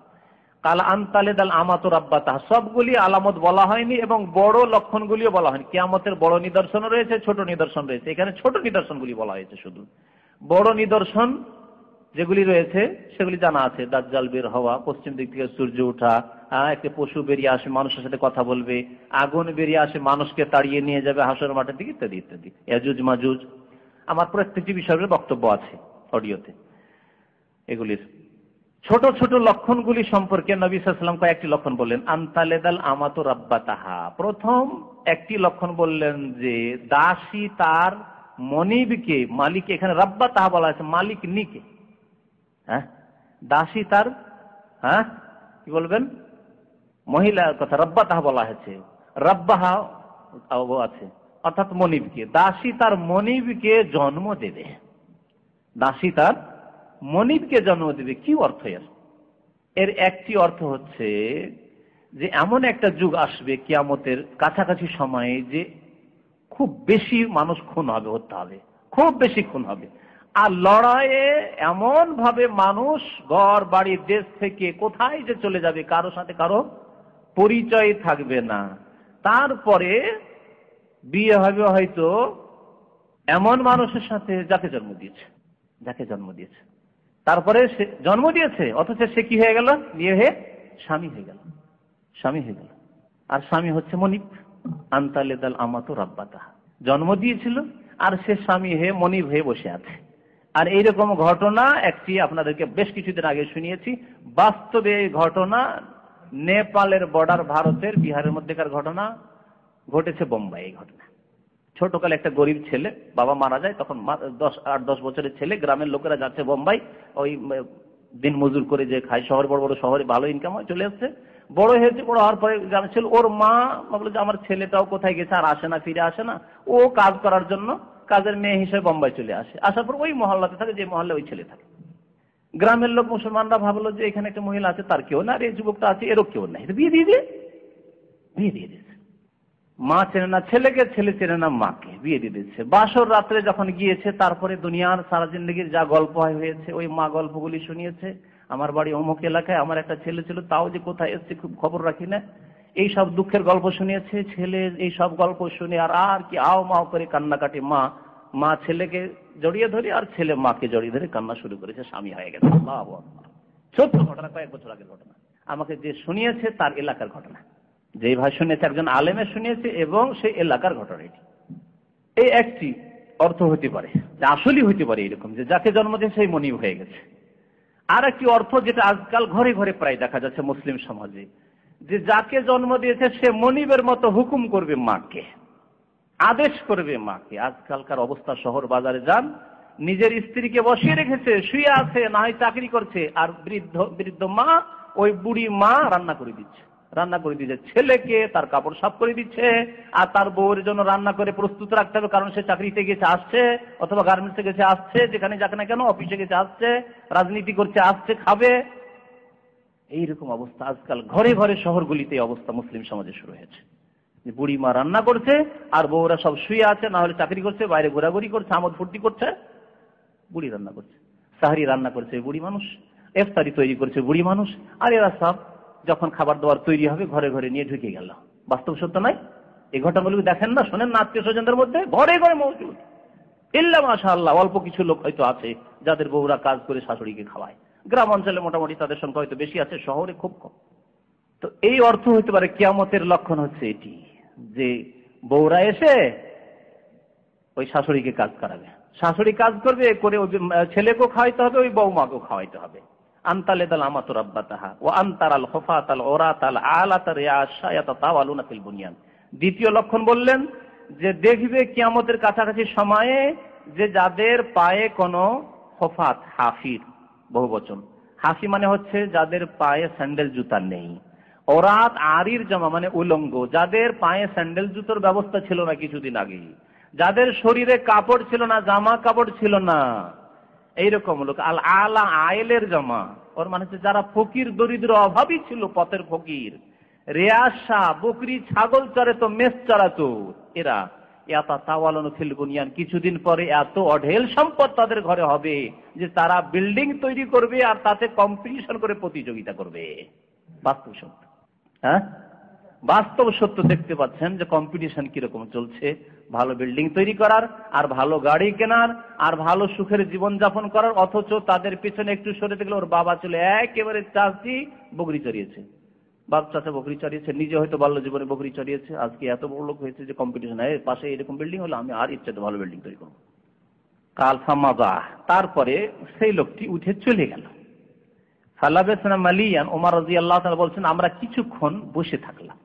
কালা আনতালিদাল আমাতু রাব্বাতাহা, সবগুলি আলামত বলা হয়নি এবং বড় লক্ষণগুলিও বলা হয়নি। কিয়ামতের বড় নিদর্শন রয়েছে, ছোট নিদর্শন রয়েছে, এখানে ছোট নিদর্শনগুলি বলা হয়েছে শুধু। বড় নিদর্শন যেগুলি রয়েছে সেগুলি জানা আছে, দাজ্জাল বের হওয়া, পশ্চিম দিক থেকে সূর্য ওঠা, একটা পশু বেরিয়ে আসে মানুষের সাথে কথা বলবে, আগুন বেরিয়ে আসে মানুষকে তাড়িয়ে নিয়ে যাবে হাসর মাঠের দিকে, ইত্যাদি ইত্যাদি। ইয়াজুজ মাজুজ, আমার প্রত্যেকটি বিষয়ের বক্তব্য আছে অডিওতে। এগুলির ছোট ছোট লক্ষণগুলি সম্পর্কে নবী সাল্লাল্লাহু আলাইহি ওয়াসাল্লাম কয়েকটি লক্ষণ বললেন। আনতালেদাল আমাতু রাব্বাতাহা, প্রথম একটি লক্ষণ বললেন যে দাসী তার মনিবকে, মালিক, এখানে রাব্বাতাহা বলা হয়েছে মালিক নিকে, হ্যাঁ, দাসী তার, হ্যাঁ কি বলবেন, মহিলার কথা রাব্বাতাহা বলা হয়েছে, রাব্বাহা আছে অর্থাৎ মনিবকে। দাসী তার মনিবকে জন্ম দেবে, দাসী তার মনিবকে জন্ম দেবে। কি অর্থ এর একটি অর্থ হচ্ছে যে এমন একটা যুগ আসবে কিয়ামতের কাছাকাছি সময়ে যে খুব বেশি মানুষ খুন হবে, হত্যা হবে, খুব বেশি খুন হবে। আর লড়াইয়ে এমন ভাবে মানুষ ঘর বাড়ি দেশ থেকে কোথায় যে চলে যাবে, কারো সাথে কারো পরিচয় থাকবে না। তারপরে বিয়ে হবে হয়তো এমন মানুষের সাথে যাকে জন্ম দিয়েছে, যাকে জন্ম দিয়েছে, তারপরে সে জন্ম দিয়েছে অথচ সে কি হয়ে গেল, বিয়ে হয়ে স্বামী হয়ে গেল, স্বামী হয়ে গেল। আর স্বামী হচ্ছে মনিব। আনতালেদাল আমাতু রাব্বাতাহা, জন্ম দিয়েছিল আর সে স্বামী হয়ে মনিব হয়ে বসে আছে। আর এইরকম ঘটনা একটি আপনাদেরকে বেশ কিছুদিন আগে শুনিয়েছি। বাস্তবে এই ঘটনা নেপালের বর্ডার, ভারতের বিহারের মধ্যেকার ঘটনা ঘটেছে বোম্বাই। এই ঘটনা ছোটকালে একটা গরিব ছেলে, বাবা মারা যায়, তখন 8-10 বছরের ছেলে, গ্রামের লোকেরা যাচ্ছে বোম্বাই, ওই দিন মজুর করে যে খায়, শহর বড় বড় শহরে ভালো ইনকাম হয়, চলে আসছে, বড় হয়েছে, বড় হওয়ার পরে গ্রামের ছেলে, ওর মা বললো যে আমার ছেলেটাও কোথায় গেছে, আর আসে না, ফিরে আসে না। ও কাজ করার জন্য কাজের মেয়ে হিসেবে বোম্বাই চলে আসে, আসার পর ওই মহল্লাতে থাকে যে মহল্লায় ওই ছেলে থাকে। গ্রামের লোক মুসলমানরা ভাবলো যে এখানে একটা মহিলা আছে, তার কেউ না, আর এই যুবকটা আছে, এরও কেউ নাই, বিয়ে দিয়ে দিয়ে বিয়ে দিয়ে দিয়েছে। মা চেনে না ছেলেকে, ছেলে চেনে না মাকে, বিয়ে দিয়ে দিচ্ছে। বাসর রাত্রে যখন গিয়েছে, তারপরে দুনিয়ার সারা জিন্দগির যা গল্প হয়েছে ওই মা গল্পগুলি শুনিয়েছে। আমার বাড়ি অমুক এলাকায়, আমার একটা ছেলে ছিল, তাও যে কোথায় এসছে খুব খবর রাখি না, এই সব দুঃখের গল্প শুনিয়েছে। ছেলে এই সব গল্প শুনে আর কি আও মাও করে কান্নাকাটি, মা ছেলেকে জড়িয়ে ধরে আর ছেলে মাকে জড়িয়ে ধরে কান্না শুরু করেছে, স্বামী হয়ে গেছে। সত্য ঘটনা, কয়েক বছর আগের ঘটনা। আমাকে যে শুনিয়েছে তার এলাকার ঘটনা, যে ভাই শুনেছে একজন আলেমে শুনিয়েছে এবং সেই এলাকার ঘটনা। এটি এই একটি অর্থ হতে পারে, আসলেই হতে পারে এরকম যে যাকে জন্ম দিয়ে সেই মনিব হয়ে গেছে। আর একটি অর্থ যেটা আজকাল ঘরে ঘরে প্রায় দেখা যাচ্ছে মুসলিম সমাজে, যে যাকে জন্ম দিয়েছে সে মনিবের মতো হুকুম করবে মাকে, আদেশ করবে মাকে। আজকালকার অবস্থা, শহর বাজারে যান, নিজের স্ত্রীকে বসিয়ে রেখেছে, শুয়ে আছে, না হয় চাকরি করছে, আর বৃদ্ধ মা, ওই বুড়ি মা রান্না করে দিচ্ছে, ছেলেকে তার কাপড় সাফ করে দিচ্ছে, আর তার বউয়ের জন্য রান্না করে প্রস্তুত রাখতে হবে, কারণ সে চাকরিতে গেছে আসছে, অথবা গার্মেন্টসে গেছে আসছে, যেখানে যাক না কেন, অফিসে গেছে আসছে, রাজনীতি করছে আসছে, খাবে। এইরকম অবস্থা আজকাল ঘরে ঘরে শহরগুলিতে অবস্থা মুসলিম সমাজে শুরু হয়েছে। বুড়ি মা রান্না করছে আর বউরা সব শুয়ে আছে, না হলে চাকরি করছে, বাইরে ঘোরাঘুরি করছে, আমোদ ফুর্তি করছে, বুড়ি রান্না করছে। সাহরি রান্না করছে বুড়ি মানুষ, ইফতারি তৈরি করছে বুড়ি মানুষ, আর এরা সব যখন খাবার দাবার তৈরি হবে ঘরে ঘরে নিয়ে ঢুকে গেল। বাস্তব সত্য নয়? এই ঘটনাগুলো দেখেন না, শোনেন না, আত্মীয় স্বজনদের মধ্যে ঘরে ঘরে মৌজুদ। ইল্লা মাশাআল্লাহ অল্প কিছু লোক হয়তো আছে যাদের বউরা কাজ করে শাশুড়িকে খাওয়ায়। গ্রাম অঞ্চলে মোটামুটি তাদের সংখ্যা হয়তো বেশি আছে, শহরে খুব কম। তো এই অর্থ হতে পারে কিয়ামতের লক্ষণ হচ্ছে এটি, যে বউরা এসে ওই শাশুড়িকে কাজ করাবে, শাশুড়ি কাজ করবে, করে ওই ছেলেকেও খাওয়াইতে হবে, ওই বউমাকেও খাওয়াইতে হবে। আনতালেদাল আমাতু রাব্বাতাহা ওয়া আনতারাল খুফাতাল উরাতাল আলাতা রিয়াশা ইয়াতাতাওয়ালুনা ফিল বুনিয়ান। দ্বিতীয় লক্ষণ বললেন যে দেখবে কিয়ামতের কাছাকাছি সময়ে যে যাদের পায়ে কোনো খুফাত, হাফির বহুবচন, হাফি মানে হচ্ছে যাদের পায়ে স্যান্ডেল জুতা নেই, ওরাত আরির জমা মানে উলঙ্গ, যাদের পায়ে স্যান্ডেল জুতোর ব্যবস্থা ছিল না কিছুদিন আগে, যাদের শরীরে কাপড় ছিল না, জামা কাপড় ছিল না, এইরকম লোক। আল আলা আয়েলের জমা, ওর মানে হচ্ছে যারা ফকির দরিদ্র অভাবী ছিল, পথের ফকির। রেয়াসা বকরি ছাগল চড়ে তো মেষ চড়াতো, এরা ইয়াতাতাওয়ালানু ফিল বুনিয়ান, কিছুদিন পরে এত অঢেল সম্পদ তাদের ঘরে হবে যে তারা বিল্ডিং তৈরি করবে আর তাতে কম্পিটিশন করে প্রতিযোগিতা করবে। বাস্তব সত্য, হ্যাঁ বাস্তব সত্য দেখতে পাচ্ছেন যে কম্পিটিশন কিরকম চলছে, ভালো বিল্ডিং তৈরি করার, আর ভালো গাড়ি কেনার, আর ভালো সুখের জীবন যাপন করার। অথচ তাদের পিছনে একটু সরে দেখলে ওর বাবা ছিল একেবারে চাষি, বকরি চড়িয়েছে, বাপ চাচা বকরি চড়িয়েছে, নিজে হয়তো বাল্য জীবনে বকরি চড়িয়েছে, আজকে এত বড় লোক হয়েছে যে কম্পিটিশন, পাশে এরকম বিল্ডিং হলো, আমি আর ইচ্ছা ভালো বিল্ডিং তৈরি করবো। কাল সামাজা, তারপরে সেই লোকটি উঠে চলে গেল। ফালাবেসনা মালিয়ান, ওমর রাদিয়াল্লাহু তাআলা বলছেন আমরা কিছুক্ষণ বসে থাকলাম,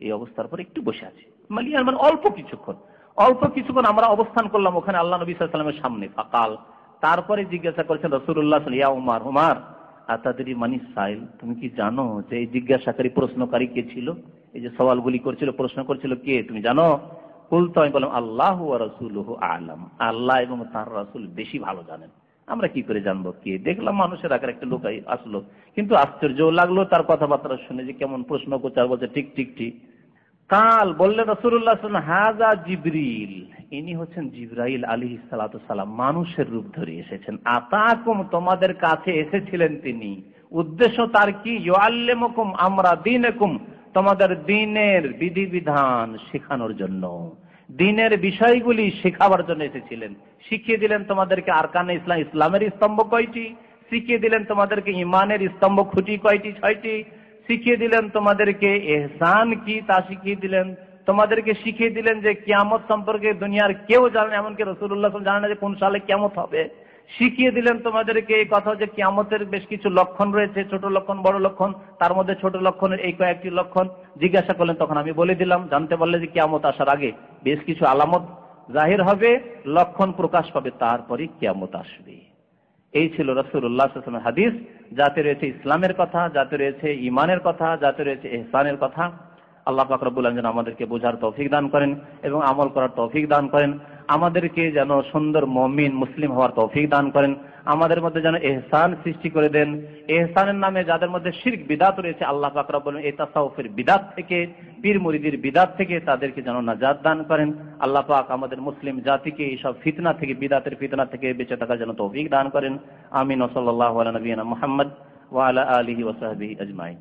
এই অবস্থার পর একটু বসে আছি। মালিয়ান মানে অল্প কিছুক্ষণ আমরা অবস্থান করলাম ওখানে আল্লাহ নবী সাল্লাল্লাহু আলাইহি ওয়াসাল্লামের সামনে। ফাকাল, তারপরে জিজ্ঞাসা করেছেন রাসূলুল্লাহ সাল্লাল্লাহু আলাইহি ওয়াসাল্লাম, ইয়া উমর, আতাদরি মানিস সাইল, তুমি কি জানো যে এই জিজ্ঞাসাকারী প্রশ্নকারী কে ছিল? এই যে সওয়ালগুলি করছিল, প্রশ্ন করছিল, কে তুমি জানো? কুলতু, আমি বললাম আল্লাহু ওয়া রাসূলুহু আ'লাম, আল্লাহ এবং তার রাসূল বেশি ভালো জানেন, আমরা কি করে জানবো কে? দেখলাম মানুষের আকার একটা লোক আসলো, কিন্তু আশ্চর্য লাগলো তার কথাবার্তা শুনে যে কেমন প্রশ্ন করছে, আর বলছে ঠিক ঠিক ঠিক। কাল, বললেন রাসূলুল্লাহ সাল্লাল্লাহু আলাইহি ওয়াসাল্লাম, হাযা জিবরিল, ইনি হচ্ছেন জিবরাইল আলাইহিস সালাতু সালাম, মানুষের রূপ ধরে এসেছেন। আতাকুম, তোমাদের কাছে এসেছিলেন তিনি, উদ্দেশ্য তার কি? ইউআল্লিমুকুম আমরা দীনাকুম, তোমাদের দ্বীনের বিধিবিধান শেখানোর জন্য, দ্বীনের বিষয়গুলি শেখাবার জন্য এসেছিলেন। শিখিয়ে দিলেন তোমাদেরকে আরকানে ইসলাম, ইসলামের স্তম্ভ কয়টি, শিখিয়ে দিলেন তোমাদেরকে ঈমানের স্তম্ভ খুঁটি কয়টি, 6টি, শিখিয়ে দিলেন তোমাদেরকে ইহসান কি তা শিখিয়ে দিলেন, তোমাদেরকে শিখিয়ে দিলেন যে কিয়ামত সম্পর্কে দুনিয়ার কেউ জানে, এমনকি রাসূলুল্লাহ সাল্লাল্লাহু আলাইহি ওয়াসাল্লাম জানে না যে কোন সালে কিয়ামত হবে। শিখিয়ে দিলেন তোমাদেরকে এই কথা যে কিয়ামতের বেশ কিছু লক্ষণ রয়েছে, ছোট লক্ষণ বড় লক্ষণ, তার মধ্যে ছোট লক্ষণের এই কয়েকটি লক্ষণ জিজ্ঞাসা করলেন, তখন আমি বলে দিলাম, জানতে পারলে যে কিয়ামত আসার আগে বেশ কিছু আলামত জাহির হবে, লক্ষণ প্রকাশ পাবে, তারপরে কিয়ামত আসবে। এই ছিল রাসূলুল্লাহ সাল্লাল্লাহু আলাইহি ওয়াসাল্লামের হাদিস, যাতে রয়েছে ইসলামের কথা, যাতে রয়েছে ঈমানের কথা, যাতে রয়েছে ইহসানের কথা। আল্লাহ পাক রব্বুল আলামিন আমাদেরকে বোঝার তৌফিক দান করেন এবং আমল করার তৌফিক দান করেন, আমাদেরকে যেন সুন্দর মুমিন মুসলিম হওয়ার তৌফিক দান করেন, আমাদের মধ্যে যেন ইহসান সৃষ্টি করে দেন। ইহসানের নামে যাদের মধ্যে শিরক বিদআত রয়েছে, আল্লাহ পাক রব্বুল আলামিন এই তাসাউফের বিদআত থেকে, পীর মুরিদির বিদআত থেকে তাদেরকে যেন নাজাত দান করেন। আল্লাহ পাক আমাদের মুসলিম জাতিকে এইসব ফিতনা থেকে, বিদআতের ফিতনা থেকে বেঁচে থাকার জন্য তৌফিক দান করেন। আমিন। ওয়া সাল্লাল্লাহু আলা নবিয়িনা মুহাম্মদ ওয়া আলা আলিহি ওয়া সাহবিহি আজমাইন।